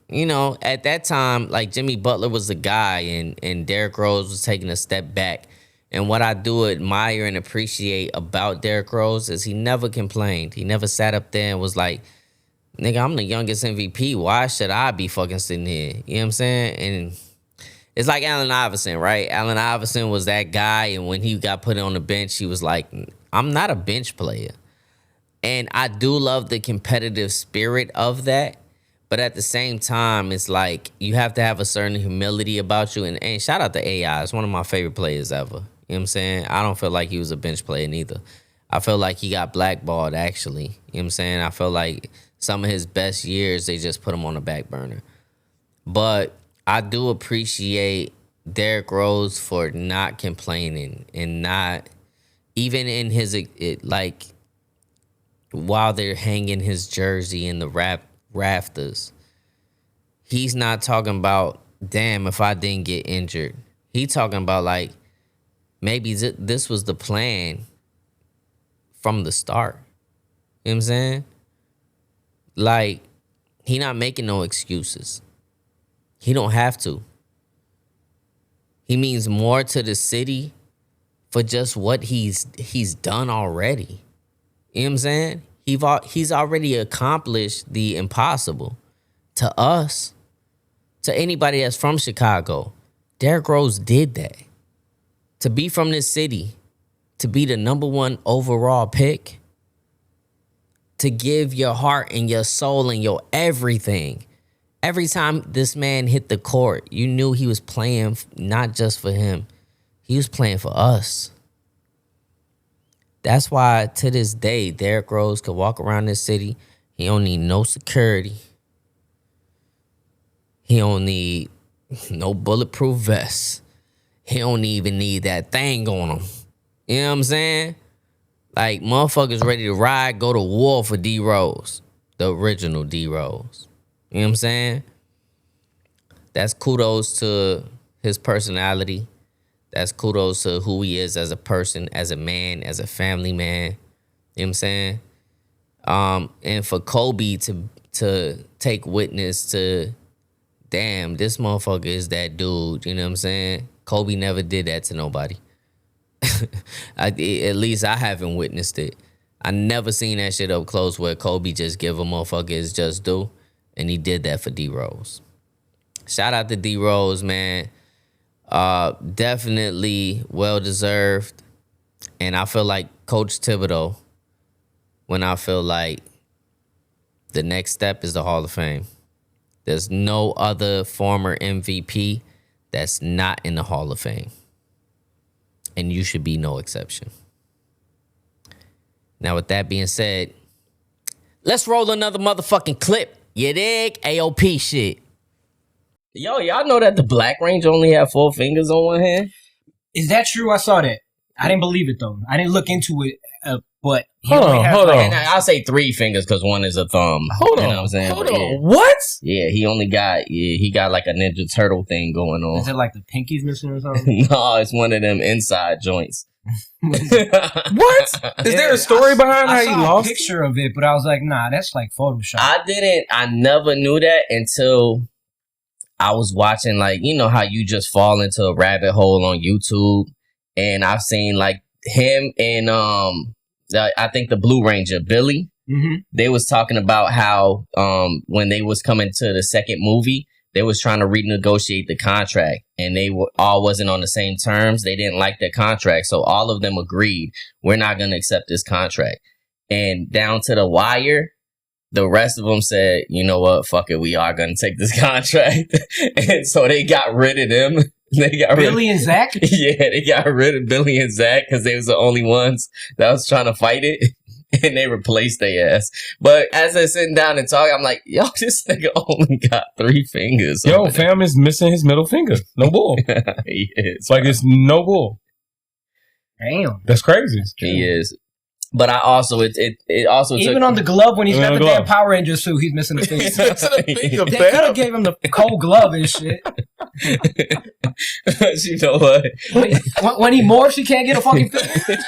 you know, at that time, like, Jimmy Butler was the guy and Derrick Rose was taking a step back. And what I do admire and appreciate about Derrick Rose is he never complained. He never sat up there and was like, nigga, I'm the youngest MVP. Why should I be fucking sitting here? You know what I'm saying? And it's like Allen Iverson, right? Allen Iverson was that guy. And when he got put on the bench, he was like, I'm not a bench player. And I do love the competitive spirit of that. But at the same time, it's like you have to have a certain humility about you. And shout out to AI. It's one of my favorite players ever. You know what I'm saying? I don't feel like he was a bench player neither. I feel like he got blackballed, actually. You know what I'm saying? I feel like some of his best years, they just put him on the back burner. But I do appreciate Derrick Rose for not complaining and not, even in his, like, while they're hanging his jersey in the rafters, he's not talking about, damn, if I didn't get injured. He talking about, like, maybe this was the plan from the start. You know what I'm saying? Like, he not making no excuses. He don't have to. He means more to the city for just what he's done already. You know what I'm saying? He's already accomplished the impossible. To us, to anybody that's from Chicago, Derrick Rose did that. To be from this city, to be the number one overall pick, to give your heart and your soul and your everything. Every time this man hit the court, you knew he was playing not just for him. He was playing for us. That's why to this day, Derrick Rose could walk around this city. He don't need no security. He don't need no bulletproof vest. He don't even need that thing on him. You know what I'm saying? Like, motherfuckers ready to ride, go to war for D Rose. The original D Rose. You know what I'm saying? That's kudos to his personality. That's kudos to who he is as a person, as a man, as a family man. You know what I'm saying? And for Kobe to take witness to, damn, this motherfucker is that dude. You know what I'm saying? Kobe never did that to nobody. At least I haven't witnessed it. I never seen that shit up close where Kobe just give a motherfucker his just due, and he did that for D Rose. Shout out to D Rose, man. Definitely well deserved, and I feel like Coach Thibodeau. When I feel like the next step is the Hall of Fame. There's no other former MVP that's not in the Hall of Fame, and you should be no exception. Now, with that being said, let's roll another motherfucking clip. You dig? AOP shit. Yo, y'all know that the Black Ranger only had 4 fingers on one hand? Is that true? I saw that. I didn't believe it though. I didn't look into it, but Hold on. And I'll say 3 fingers because one is a thumb. Hold on. You know what I'm saying? Hold But on. yeah. What? Yeah, he got like a Ninja Turtle thing going on. is it like the pinky's missing or something? No, it's one of them inside joints. What? Is there a story behind how I he saw lost? a picture of it, but I was like, nah, that's like Photoshop. I never knew that until I was watching, like, you know how you just fall into a rabbit hole on YouTube, and I've seen like him and I think the Blue Ranger, Billy, they was talking about how when they was coming to the second movie, they was trying to renegotiate the contract, and they all wasn't on the same terms. They didn't like the contract, so all of them agreed, we're not going to accept this contract. And down to the wire, the rest of them said, you know what, fuck it, we are going to take this contract. And so they got rid of them. They got Billy and Zach? Yeah, they got rid of Billy and Zach because they was the only ones that was trying to fight it. And they replaced their ass. But as they're sitting down and talking, I'm like, yo, this nigga only got 3 fingers. Yo, fam is missing his middle finger. No bull. He is. It's like it's no bull. Damn. That's crazy. He is. But I also, it also Even took... on the glove, when he's Even got on the the damn glove. Power Ranger suit, he's missing a finger. He's missing a finger, They fam. could have gave him the cold glove and shit. You know what? When he morphs, he can't get a fucking finger.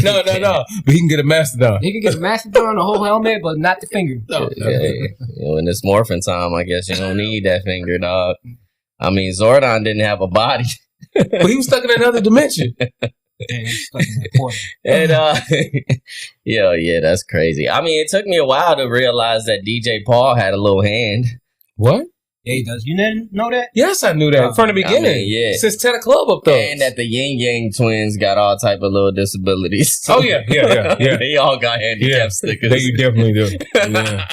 No. But he can get a mastodon. He can get a mastodon, the whole helmet, but not the finger. No. Yeah, when it's morphin' time, I guess you don't need that finger, dog. I mean, Zordon didn't have a body. But he was stuck in another dimension. Damn, he's stuck in that portal. And yeah, that's crazy. I mean, it took me a while to realize that DJ Paul had a little hand. What? Yeah, he does. You didn't know that? Yes, I knew that from the beginning. I mean, yeah. Since 10 Club up there. And that the Yin Yang twins got all type of little disabilities. Oh, yeah. They all got handicap stickers. They definitely do. Yeah.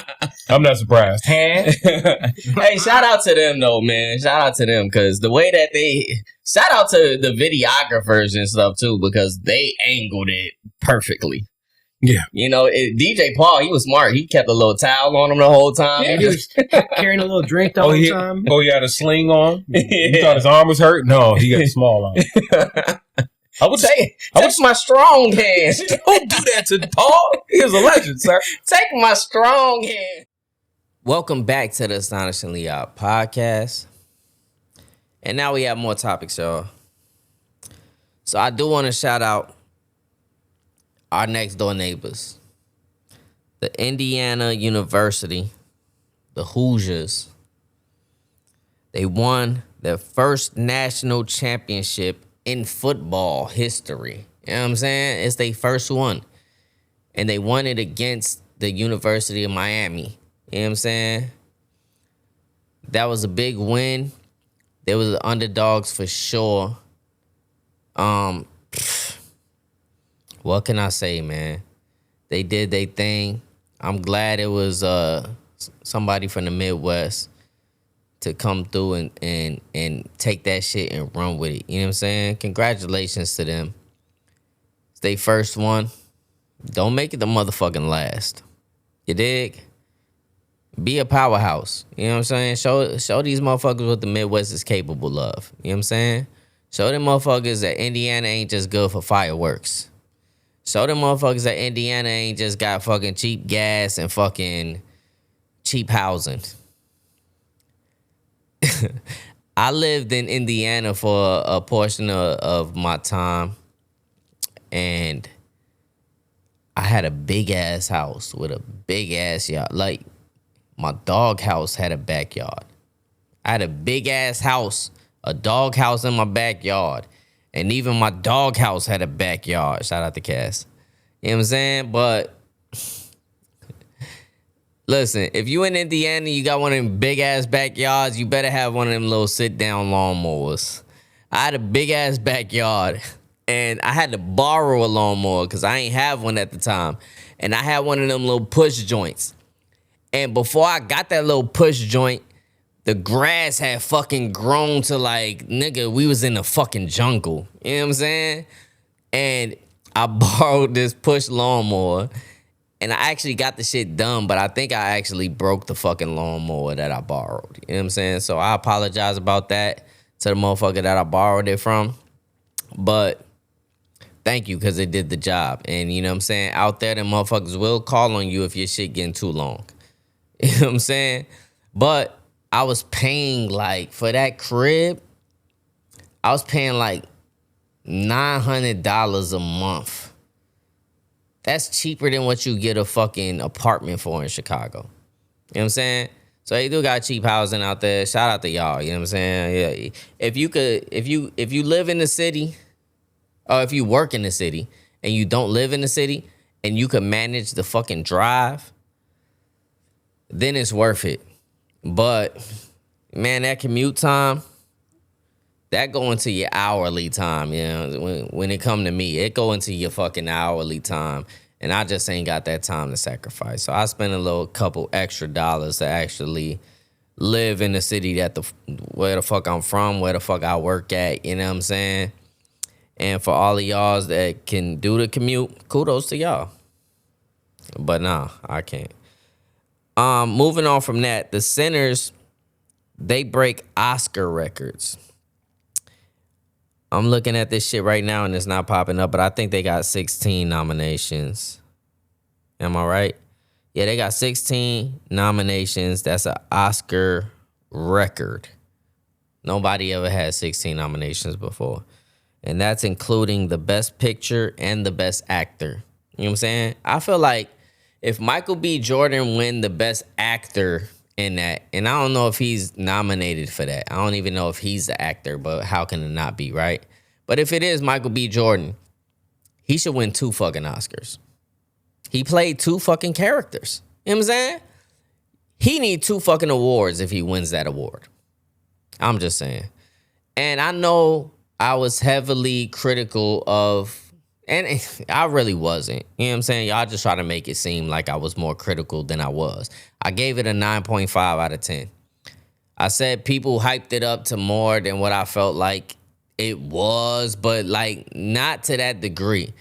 I'm not surprised. Hand. Hey, shout out to them though, man. Shout out to them because the way that shout out to the videographers and stuff too because they angled it perfectly. Yeah. You know, DJ Paul, he was smart. He kept a little towel on him the whole time. Yeah, he was carrying a little drink the whole time. Oh, he had a sling on? You Yeah. thought his arm was hurt? No, he got a small arm. I would Take my strong hand. Don't do that to Paul. He was a legend, sir. Take my strong hand. Welcome back to the Astonishingly ODD Podcast. And now we have more topics, y'all. So I do want to shout out our next door neighbors. The Indiana University, the Hoosiers. They won their first national championship in football history. You know what I'm saying? It's their first one. And they won it against the University of Miami. You know what I'm saying? That was a big win. They were the underdogs for sure. What can I say, man? They did their thing. I'm glad it was somebody from the Midwest to come through and take that shit and run with it. You know what I'm saying? Congratulations to them. It's their first one. Don't make it the motherfucking last. You dig? Be a powerhouse. You know what I'm saying? Show these motherfuckers what the Midwest is capable of. You know what I'm saying? Show them motherfuckers that Indiana ain't just good for fireworks. Show them motherfuckers that Indiana ain't just got fucking cheap gas and fucking cheap housing. I lived in Indiana for a portion of my time, and I had a big ass house with a big ass yard. Like, my dog house had a backyard. I had a big ass house, a doghouse in my backyard. And even my doghouse had a backyard. Shout out to Cass. You know what I'm saying? But listen, if you in Indiana, you got one of them big-ass backyards, you better have one of them little sit-down lawnmowers. I had a big-ass backyard, and I had to borrow a lawnmower because I ain't have one at the time. And I had one of them little push joints. And before I got that little push joint, the grass had fucking grown to like, nigga, we was in the fucking jungle. You know what I'm saying? And I borrowed this push lawnmower, and I actually got the shit done, but I think I actually broke the fucking lawnmower that I borrowed. You know what I'm saying? So I apologize about that to the motherfucker that I borrowed it from. But thank you, because it did the job. And you know what I'm saying? Out there, the motherfuckers will call on you if your shit getting too long. You know what I'm saying? But I was paying, like, for that crib, I was paying, like, $900 a month. That's cheaper than what you get a fucking apartment for in Chicago. You know what I'm saying? So they do got cheap housing out there. Shout out to y'all. You know what I'm saying? Yeah. If you live in the city, or if you work in the city and you don't live in the city and you can manage the fucking drive, then it's worth it. But, man, that commute time, that go into your hourly time, you know. When it come to me, it go into your fucking hourly time. And I just ain't got that time to sacrifice. So I spend a couple extra dollars to actually live in the city where the fuck I'm from, where the fuck I work at, you know what I'm saying? And for all of y'all that can do the commute, kudos to y'all. But nah, I can't. Moving on from that, the Sinners, they break Oscar records. I'm looking at this shit right now and it's not popping up, but I think they got 16 nominations. Am I right? Yeah, they got 16 nominations. That's an Oscar record. Nobody ever had 16 nominations before. And that's including the Best Picture and the Best Actor. You know what I'm saying? I feel like if Michael B. Jordan win the Best Actor in that, and I don't know if he's nominated for that. I don't even know if he's the actor, but how can it not be, right? But if it is Michael B. Jordan, he should win 2 fucking Oscars. He played 2 fucking characters. You know what I'm saying? He need 2 fucking awards if he wins that award. I'm just saying. And I know I was heavily critical of, and I really wasn't. You know what I'm saying? Y'all just try to make it seem like I was more critical than I was. I gave it a 9.5 out of 10. I said people hyped it up to more than what I felt like it was, but like not to that degree.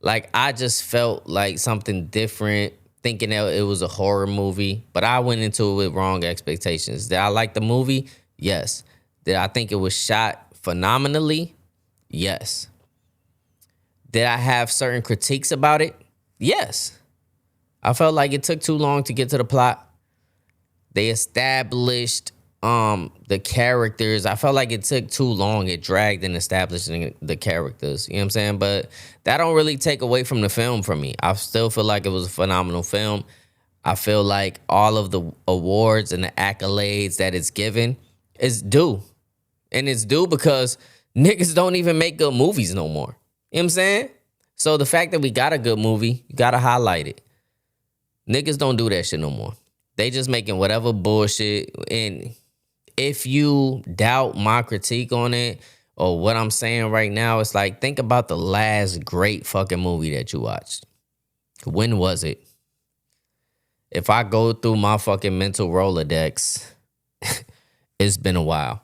Like I just felt like something different, thinking that it was a horror movie, but I went into it with wrong expectations. Did I like the movie? Yes. Did I think it was shot phenomenally? Yes. Did I have certain critiques about it? Yes. I felt like it took too long to get to the plot. They established the characters. I felt like it took too long. It dragged in establishing the characters. You know what I'm saying? But that don't really take away from the film for me. I still feel like it was a phenomenal film. I feel like all of the awards and the accolades that it's given is due. And it's due because niggas don't even make good movies no more. You know what I'm saying? So the fact that we got a good movie, you got to highlight it. Niggas don't do that shit no more. They just making whatever bullshit. And if you doubt my critique on it or what I'm saying right now, it's like, think about the last great fucking movie that you watched. When was it? If I go through my fucking mental Rolodex, it's been a while.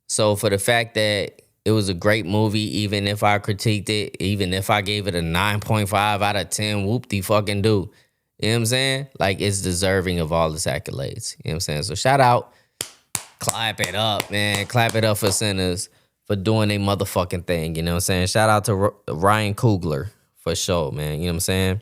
So for the fact that it was a great movie, even if I critiqued it, even if I gave it a 9.5 out of 10, whoop-de-fucking-do. You know what I'm saying? Like, it's deserving of all its accolades. You know what I'm saying? So shout out. Clap it up, man. Clap it up for Sinners for doing their motherfucking thing. You know what I'm saying? Shout out to Ryan Coogler for sure, man. You know what I'm saying?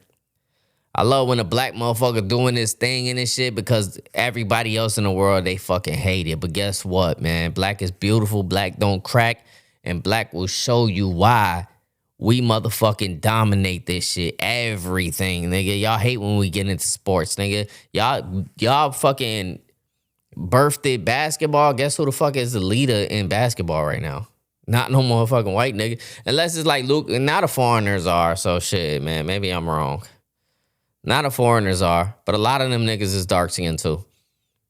I love when a black motherfucker doing this thing and this shit because everybody else in the world, they fucking hate it. But guess what, man? Black is beautiful. Black don't crack. And black will show you why we motherfucking dominate this shit. Everything, nigga. Y'all hate when we get into sports, nigga. Y'all fucking birthed basketball. Guess who the fuck is the leader in basketball right now? Not no more fucking white nigga. Unless it's like Luke. Now the foreigners are. So shit, man. Maybe I'm wrong. Now the foreigners are. But a lot of them niggas is dark skinned too. You know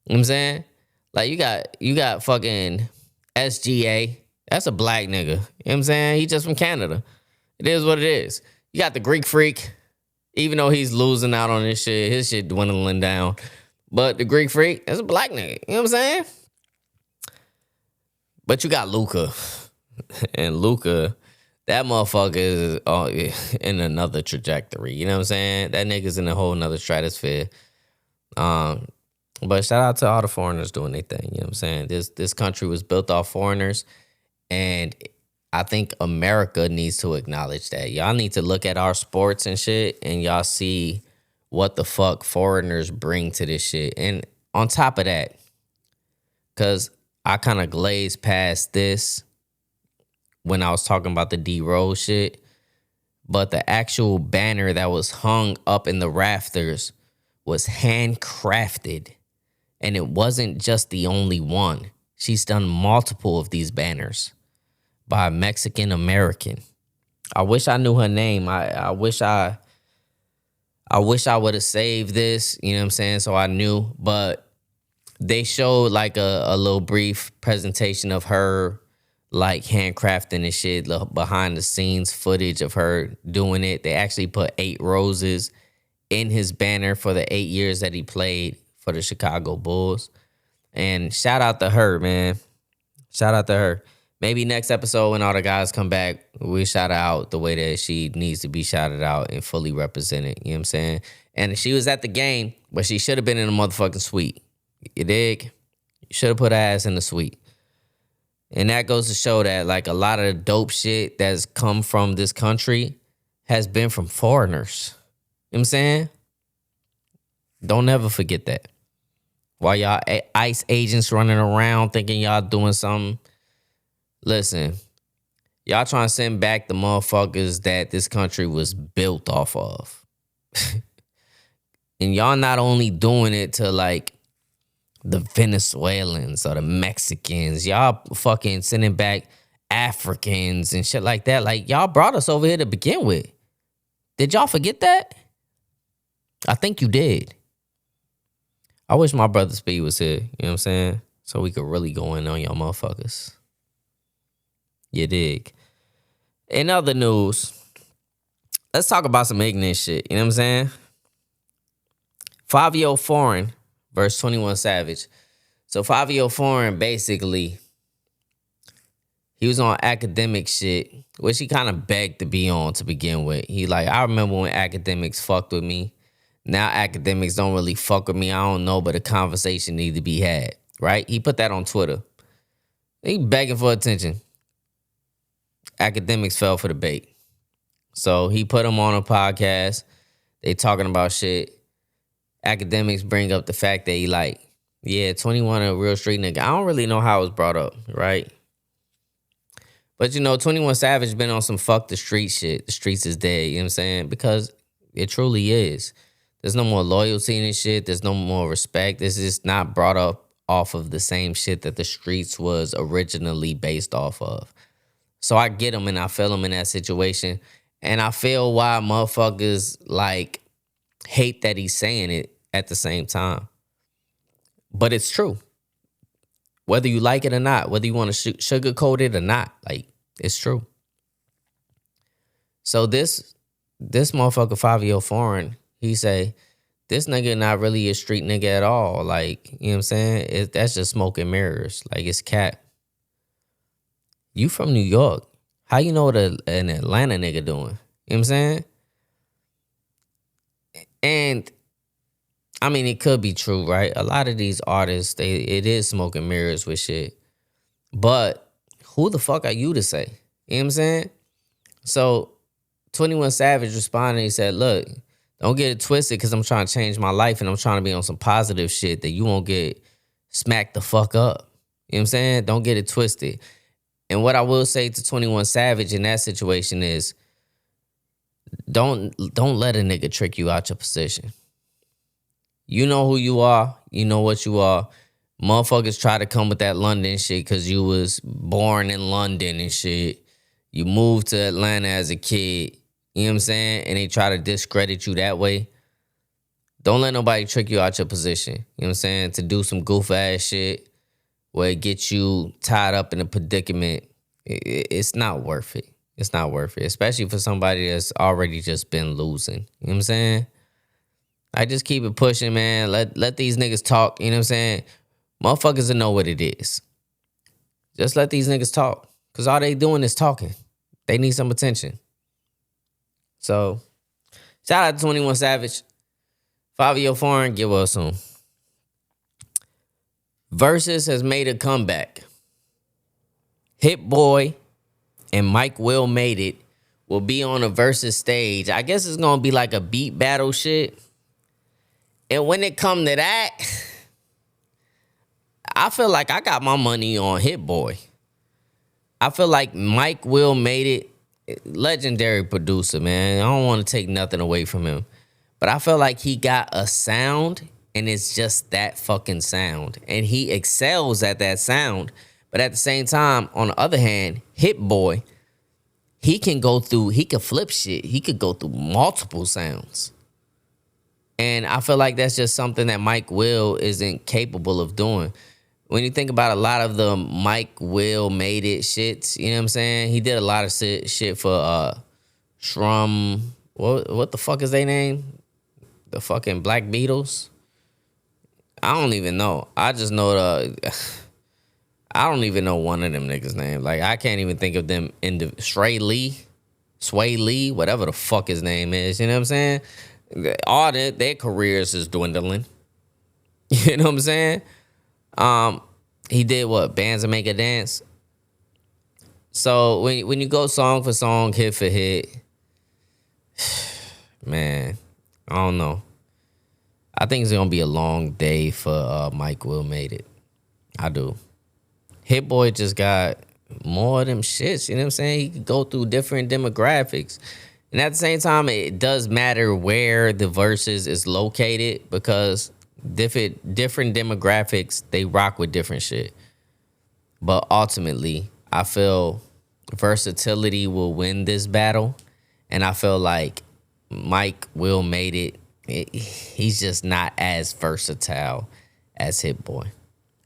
what I'm saying? Like you got fucking SGA. That's a black nigga. You know what I'm saying? He just from Canada. It is what it is. You got the Greek Freak. Even though he's losing out on this shit, his shit dwindling down. But the Greek Freak, that's a black nigga. You know what I'm saying? But you got Luka. And Luka, that motherfucker is in another trajectory. You know what I'm saying? That nigga's in a whole nother stratosphere. But shout out to all the foreigners doing their thing. You know what I'm saying? This country was built off foreigners. And I think America needs to acknowledge that. Y'all need to look at our sports and shit, and y'all see what the fuck foreigners bring to this shit. And on top of that, because I kind of glazed past this when I was talking about the D-Rose shit, but the actual banner that was hung up in the rafters was handcrafted, and it wasn't just the only one. She's done multiple of these banners by a Mexican American. I wish I knew her name. I wish I would have saved this, you know what I'm saying, so I knew. But they showed like a little brief presentation of her like handcrafting and shit, behind the scenes footage of her doing it. They actually put 8 roses in his banner for the 8 years that he played for the Chicago Bulls. And shout out to her, man. Shout out to her. Maybe next episode when all the guys come back, we shout out the way that she needs to be shouted out and fully represented. You know what I'm saying? And she was at the game, but she should have been in a motherfucking suite. You dig? You should have put her ass in the suite. And that goes to show that like a lot of the dope shit that's come from this country has been from foreigners. You know what I'm saying? Don't never forget that. While y'all ICE agents running around thinking y'all doing something, listen, y'all trying to send back the motherfuckers that this country was built off of. And y'all not only doing it to like the Venezuelans or the Mexicans, y'all fucking sending back Africans and shit like that. Like y'all brought us over here to begin with. Did y'all forget that? I think you did. I wish my brother Speed was here, you know what I'm saying? So we could really go in on y'all motherfuckers. You dig? In other news, let's talk about some ignorant shit, you know what I'm saying? 5-year-old foreign versus 21 Savage. So 5-year-old foreign, basically, he was on academic shit, which he kind of begged to be on to begin with. He like, I remember when academics fucked with me. Now academics don't really fuck with me. I don't know, but a conversation need to be had, right? He put that on Twitter. He begging for attention. Academics fell for the bait. So he put him on a podcast. They talking about shit. Academics bring up the fact that he like, yeah, 21 a real street nigga. I don't really know how it was brought up, right? But you know, 21 Savage been on some fuck the street shit. The streets is dead, you know what I'm saying? Because it truly is. There's no more loyalty in this shit. There's no more respect. This is not brought up off of the same shit that the streets was originally based off of. So I get him and I feel him in that situation. And I feel why motherfuckers like hate that he's saying it at the same time. But it's true. Whether you like it or not, whether you want to sugarcoat it or not, like, it's true. So this motherfucker 5-year-old foreign, he say, this nigga not really a street nigga at all. Like, you know what I'm saying? That's just smoke and mirrors. Like, it's cap. You from New York. How you know what an Atlanta nigga doing? You know what I'm saying? And, I mean, it could be true, right? A lot of these artists, it is smoke and mirrors with shit. But who the fuck are you to say? You know what I'm saying? So, 21 Savage responded, he said, look, don't get it twisted because I'm trying to change my life and I'm trying to be on some positive shit that you won't get smacked the fuck up. You know what I'm saying? Don't get it twisted. And what I will say to 21 Savage in that situation is, don't let a nigga trick you out your position. You know who you are. You know what you are. Motherfuckers try to come with that London shit because you was born in London and shit. You moved to Atlanta as a kid. You know what I'm saying? And they try to discredit you that way. Don't let nobody trick you out your position. You know what I'm saying? To do some goof ass shit where it gets you tied up in a predicament. It's not worth it. It's not worth it. Especially for somebody that's already just been losing. You know what I'm saying? I just keep it pushing, man. Let these niggas talk. You know what I'm saying? Motherfuckers will know what it is. Just let these niggas talk. Because all they doing is talking. They need some attention. So, shout out to 21 Savage. 5 foreign, get well soon. Versus has made a comeback. Hit Boy and Mike Will Made It will be on a versus stage. I guess it's going to be like a beat battle shit. And when it come to that, I feel like I got my money on Hit Boy. I feel like Mike Will Made It, legendary producer, man. I don't want to take nothing away from him. But I feel like he got a sound, and it's just that fucking sound. And he excels at that sound. But at the same time, on the other hand, Hit Boy, he can flip shit. He could go through multiple sounds. And I feel like that's just something that Mike Will isn't capable of doing. When you think about a lot of the Mike Will Made It shits, you know what I'm saying? He did a lot of shit for Shrum. What the fuck is their name? The fucking Black Beatles? I don't even know. I just know I don't even know one of them niggas' name. Like, I can't even think of them Sway Lee, whatever the fuck his name is. You know what I'm saying? All their careers is dwindling. You know what I'm saying? He did what? Bands That Make a Dance. So when you go song for song, hit for hit, man, I don't know. I think it's gonna be a long day for Mike Will Made It. I do. Hit Boy just got more of them shits. You know what I'm saying? He could go through different demographics. And at the same time, it does matter where the verses is located because different demographics, they rock with different shit. But ultimately, I feel versatility will win this battle. And I feel like Mike Will Made It. He's just not as versatile as Hit Boy.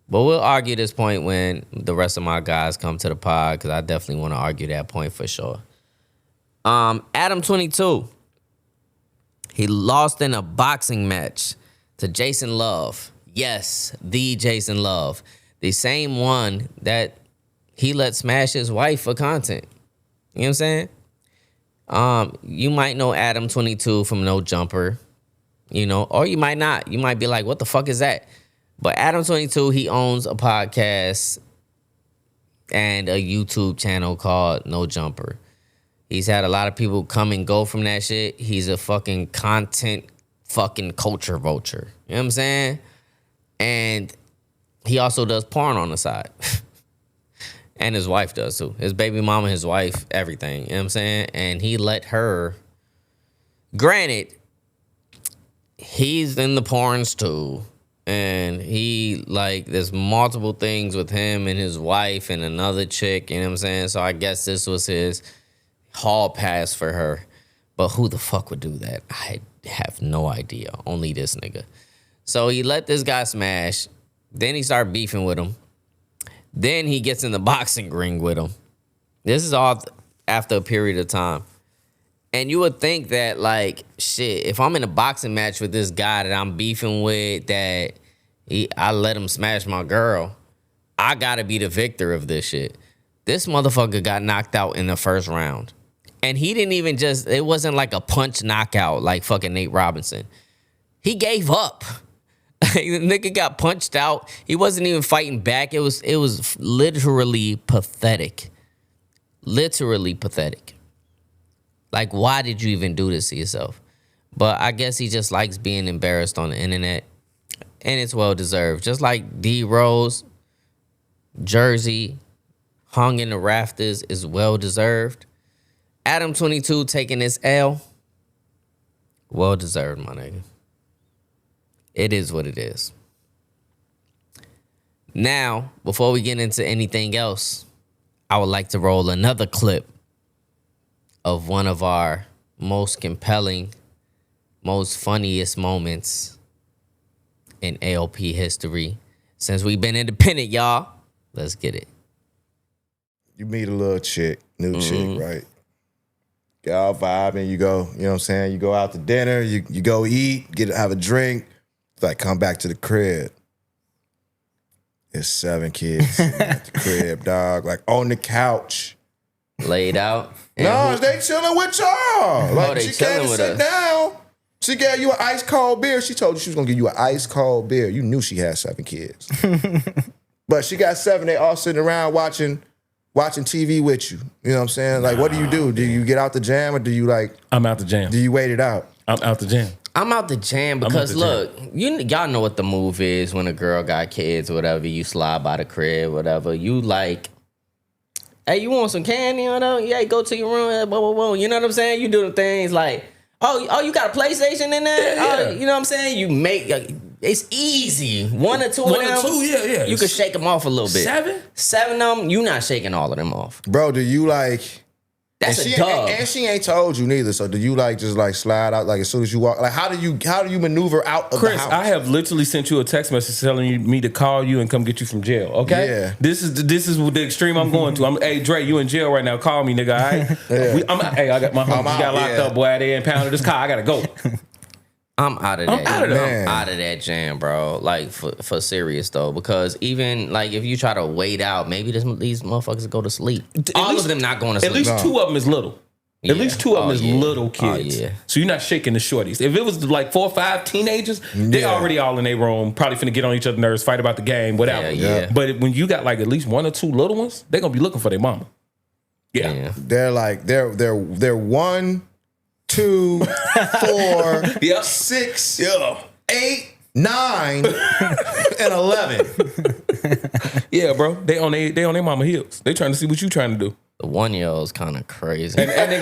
But we'll argue this point when the rest of my guys come to the pod because I definitely want to argue that point for sure. Adam 22. He lost in a boxing match to Jason Love. Yes, the Jason Love. The same one that he let smash his wife for content. You know what I'm saying? You might know Adam 22 from No Jumper, you know, or you might not. You might be like, what the fuck is that? But Adam 22, he owns a podcast and a YouTube channel called No Jumper. He's had a lot of people come and go from that shit. He's a fucking content fucking culture vulture. You know what I'm saying? And he also does porn on the side. And his wife does too. His baby mama, his wife, everything. You know what I'm saying? And he let her. Granted, he's in the porns too. And he, like, there's multiple things with him and his wife and another chick. You know what I'm saying? So I guess this was his hall pass for her. But who the fuck would do that? I have no idea. Only this nigga. So he let this guy smash. Then he started beefing with him. Then he gets in the boxing ring with him. This is all after a period of time. And you would think that, like, shit, if I'm in a boxing match with this guy that I'm beefing with, that I let him smash my girl, I gotta be the victor of this shit. This motherfucker got knocked out in the first round. And he didn't even it wasn't like a punch knockout like fucking Nate Robinson. He gave up. The nigga got punched out. He wasn't even fighting back. It was literally pathetic. Literally pathetic. Like, why did you even do this to yourself? But I guess he just likes being embarrassed on the internet. And it's well-deserved. Just like D Rose, Jersey, hung in the rafters is well-deserved. Adam 22 taking this L, well-deserved, my nigga. It is what it is. Now, before we get into anything else, I would like to roll another clip of one of our most compelling, most funniest moments in AOP history. Since we've been independent, y'all, let's get it. You meet a little chick, new chick, right? Y'all vibing, you go, you know what I'm saying? You go out to dinner, you go eat, have a drink, like come back to the crib. There's 7 kids sitting at the crib, dog, like on the couch. Laid out. No, they chilling with y'all. Like they she chilling came to with sit us. down. She gave you an ice cold beer. She told you she was gonna give you an ice cold beer. You knew she had 7 kids. But she got 7, they all sitting around watching TV with you. You know what I'm saying? Like, what do? Do you get out the jam or do you like? I'm out the jam. Do you wait it out? I'm out the jam. I'm out the jam because look, y'all know what the move is when a girl got kids or whatever. You slide by the crib, whatever. You like, hey, you want some candy or whatever? Yeah, go to your room, blah, blah, blah. You know what I'm saying? You do the things like, oh, you got a PlayStation in there? Yeah. You know what I'm saying? You make, it's easy. 1 or 2 One of or them. two, yeah. You can shake them off a little bit. 7? 7 of them, you not shaking all of them off. Bro, do you like? That's and a she dub. and she ain't told you neither. So do you like just like slide out like as soon as you walk? Like how do you maneuver out of Chris, the house? I have literally sent you a text message telling me to call you and come get you from jail. Okay, Yeah. This is the extreme I'm going to. Hey Dre, you in jail right now? Call me, nigga. All right. Yeah. I got my homies out, got locked yeah. up, boy. They impounded this car. I gotta go. I'm out of that. out of there. I'm out of that jam, bro. Like for serious though, because even like if you try to wait out, maybe these motherfuckers go to sleep. All least- of them not going to sleep. At least 2 of them is little. Yeah. At least 2 of them Oh, is yeah. little Oh, kids. yeah. So you're not shaking the shorties. If it was like 4 or 5 teenagers, they Yeah. already all in their room, probably finna get on each other's nerves, fight about the game, whatever. Yeah. But when you got like at least 1 or 2 little ones, they're gonna be looking for their mama. Yeah. Yeah. They're like they're 1, 2, 4, Yep. 6, Yeah. 8, 9, and 11. Yeah, bro. They on their mama heels. They trying to see what you trying to do. The 1-year-old's kind of crazy. And they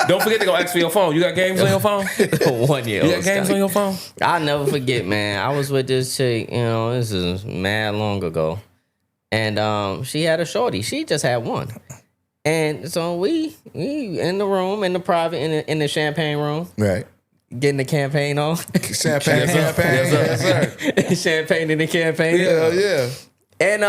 don't forget they gonna ask for your phone. You got games on your phone? The 1-year-old. You got games on your phone? I'll never forget, man. I was with this chick, this is mad long ago. And she had a shorty. She just had 1. And so we in the room, in the private, in the champagne room, Right. getting the campaign on. Champagne. Yes, sir. Champagne in the campaign. Hell yeah. And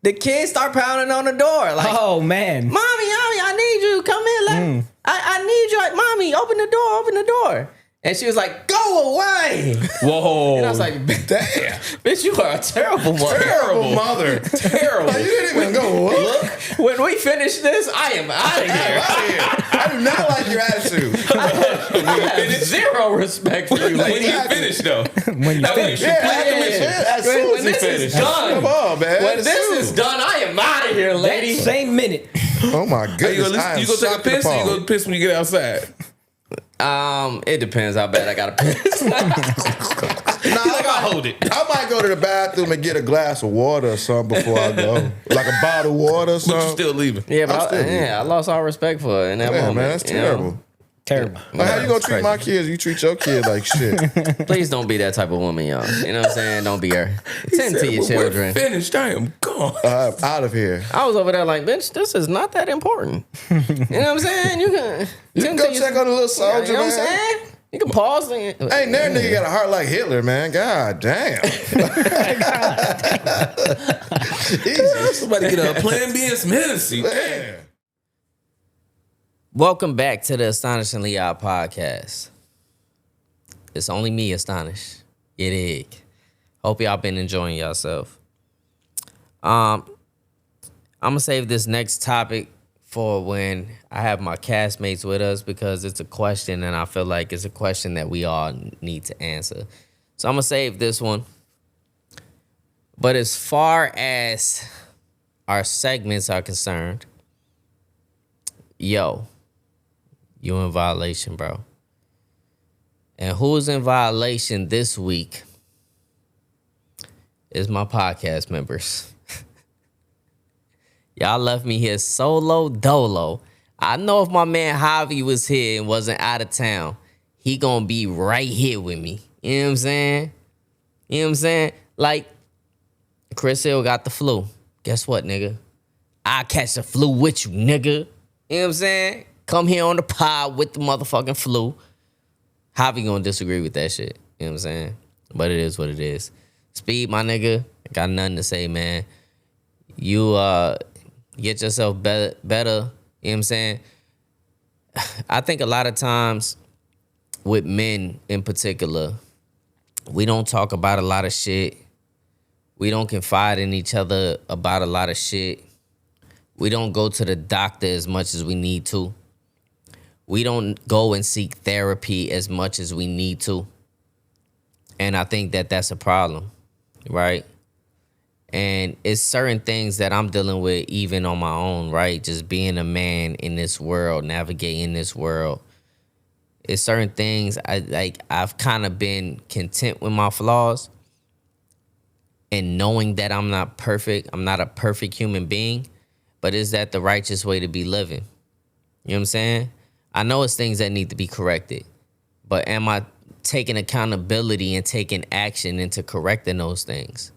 the kids start pounding on the door. Like, Oh man. Mommy, I need you. Come in. I need you. Like, Mommy, open the door. And she was like, go away. Whoa. And I was like, Damn. bitch, you are a terrible mother. Terrible mother. terrible. Like, you didn't even go, what? Look, when we finish this, I am out of here. I do not like your attitude. I have zero respect for you. When lady. you finish though. When you finish. As soon When as he this is finished. done, Come on, man. when As this soon. is done, I am out of here, lady. Same minute. Oh my You goodness. go, I am you go take a shocked and piss or you appalled. go piss when you get outside? It depends how bad I gotta piss. Nah, I'll hold it. I might go to the bathroom and get a glass of water or something before I go. Like a bottle of water or But something. you still leaving. Yeah, I'm but still I lost all respect for her in that Yeah, moment. man, that's you know? terrible. Terrible. Like, how you gonna It's treat crazy. my kids? You treat your kid like shit. Please don't be that type of woman, y'all. You know what I'm saying? Don't be her. Tend to your We're children. finished. I am gone. Out of here. I was over there like, bitch, this is not that important. You know what I'm saying? You can You tend go to check your, on the little you soldier, know what I'm man. saying? You can pause. And, Ain't there nigga got a heart like Hitler, man. God damn. Jesus. Somebody get a plan B and some Hennessy. Man. Welcome back to the Astonishingly Odd Podcast. It's only me, Astonish. You dig. Hope y'all been enjoying yourself. I'm gonna save this next topic for when I have my castmates with us because it's a question and I feel like it's a question that we all need to answer. So I'm gonna save this one. But as far as our segments are concerned, yo, you in violation, bro. And who's in violation this week is my podcast members. Y'all left me here solo dolo. I know if my man Javy was here and wasn't out of town, he gonna be right here with me. You know what I'm saying? You know what I'm saying? Like, Chris Hill got the flu. Guess what, nigga? I catch the flu with you, nigga. You know what I'm saying? Come here on the pod with the motherfucking flu. Javy gonna disagree with that shit. You know what I'm saying? But it is what it is. Speed, my nigga, I got nothing to say, man. You get yourself better. You know what I'm saying? I think a lot of times with men in particular, we don't talk about a lot of shit. We don't confide in each other about a lot of shit. We don't go to the doctor as much as we need to. We don't go and seek therapy as much as we need to. And I think that that's a problem, right? And it's certain things that I'm dealing with even on my own, right? Just being a man in this world, navigating this world. It's certain things I've kind of been content with my flaws and knowing that I'm not perfect. I'm not a perfect human being, but is that the righteous way to be living? You know what I'm saying? I know it's things that need to be corrected, but am I taking accountability and taking action into correcting those things?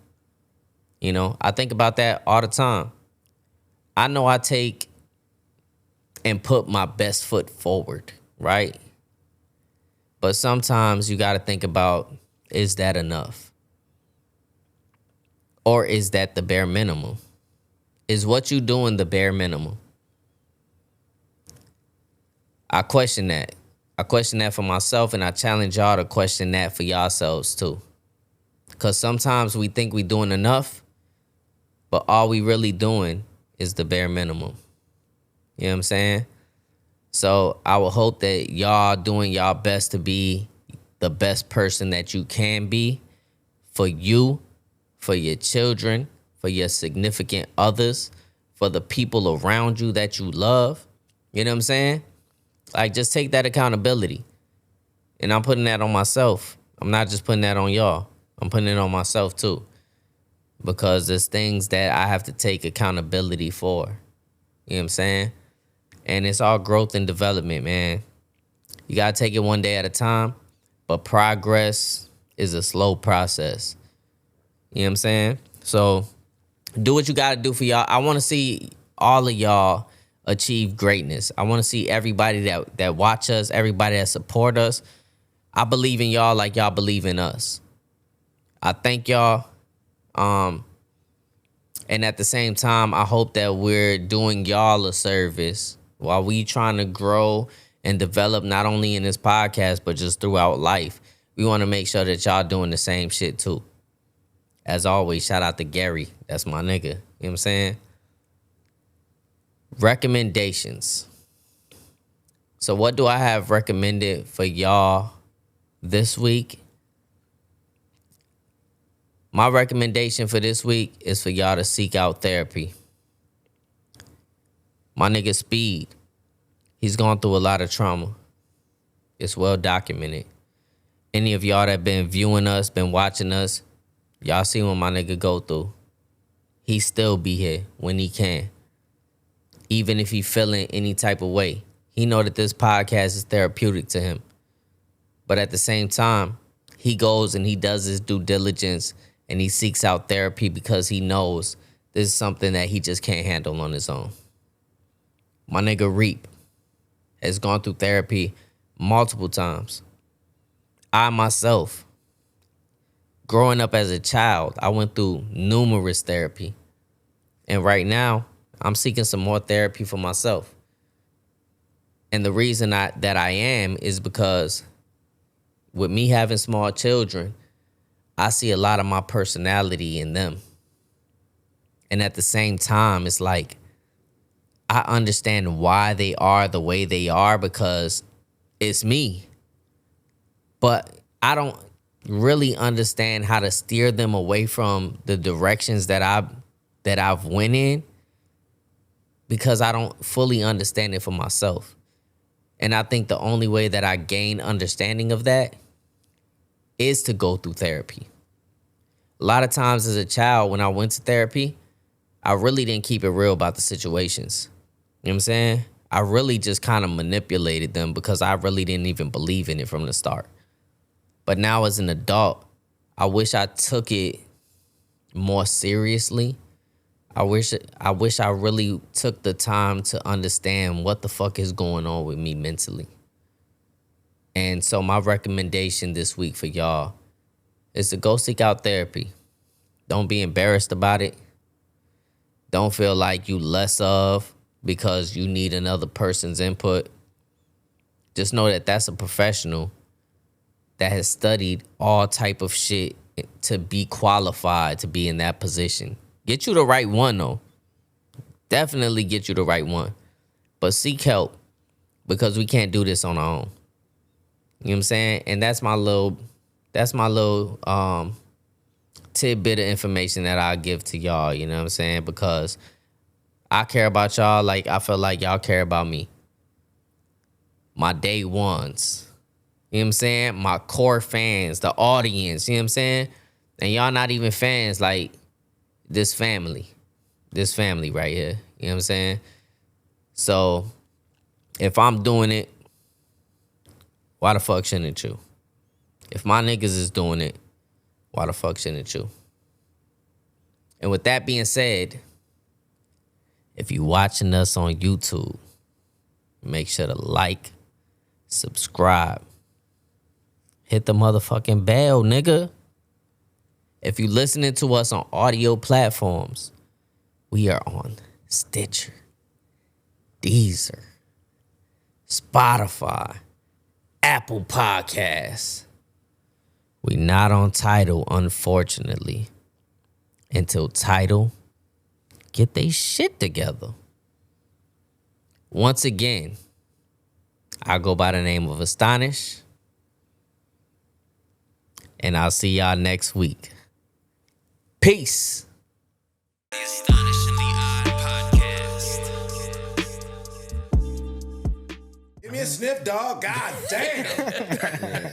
You know, I think about that all the time. I know I take and put my best foot forward, right? But sometimes you got to think about, is that enough? Or is that the bare minimum? Is what you doing the bare minimum? I question that. I question that for myself, and I challenge y'all to question that for yourselves too. Because sometimes we think we doing enough, but all we really doing is the bare minimum. You know what I'm saying? So I would hope that y'all doing y'all best to be the best person that you can be for you, for your children, for your significant others, for the people around you that you love. You know what I'm saying? Like, just take that accountability. And I'm putting that on myself. I'm not just putting that on y'all. I'm putting it on myself too. Because there's things that I have to take accountability for. You know what I'm saying? And it's all growth and development, man. You got to take it one day at a time. But progress is a slow process. You know what I'm saying? So do what you got to do for y'all. I want to see all of y'all achieve greatness. I want to see everybody that watch us, everybody that support us. I believe in y'all like y'all believe in us. I thank y'all. And at the same time, I hope that we're doing y'all a service while we trying to grow and develop not only in this podcast, but just throughout life. We want to make sure that y'all doing the same shit too. As always, shout out to Gary. That's my nigga. You know what I'm saying? Recommendations. So what do I have recommended for y'all this week? My recommendation for this week is for y'all to seek out therapy. My nigga Speed, he's gone through a lot of trauma. It's well documented. Any of y'all that been viewing us, been watching us, y'all see what my nigga go through. He still be here when he can. Even if he feeling any type of way. He know that this podcast is therapeutic to him. But at the same time, he goes and he does his due diligence and he seeks out therapy because he knows this is something that he just can't handle on his own. My nigga Reap has gone through therapy multiple times. I myself, growing up as a child, I went through numerous therapy. And right now, I'm seeking some more therapy for myself. And the reason that I am is because with me having small children, I see a lot of my personality in them. And at the same time, it's like, I understand why they are the way they are because it's me. But I don't really understand how to steer them away from the directions that I've went in because I don't fully understand it for myself. And I think the only way that I gain understanding of that is to go through therapy. A lot of times as a child, when I went to therapy, I really didn't keep it real about the situations. You know what I'm saying? I really just kind of manipulated them because I really didn't even believe in it from the start. But now as an adult, I wish I took it more seriously, I wish I really took the time to understand what the fuck is going on with me mentally. And so my recommendation this week for y'all is to go seek out therapy. Don't be embarrassed about it. Don't feel like you less of because you need another person's input. Just know that that's a professional that has studied all type of shit to be qualified to be in that position. Get you the right one, though. Definitely get you the right one. But seek help because we can't do this on our own. You know what I'm saying? And that's my little tidbit of information that I give to y'all, you know what I'm saying? Because I care about y'all like I feel like y'all care about me. My day ones. You know what I'm saying? My core fans, the audience, you know what I'm saying? And y'all not even fans, like this family right here. You know what I'm saying? So if I'm doing it, why the fuck shouldn't you? If my niggas is doing it, why the fuck shouldn't you? And with that being said, if you watching us on YouTube, make sure to like, subscribe, hit the motherfucking bell, nigga. If you listening to us on audio platforms, we are on Stitcher, Deezer, Spotify, Apple Podcasts. We not on Tidal, unfortunately, until Tidal get they shit together. Once again, I go by the name of Astonish, and I'll see y'all next week. Peace. The Astonishingly Odd Podcast. Give me a sniff, dog. God damn.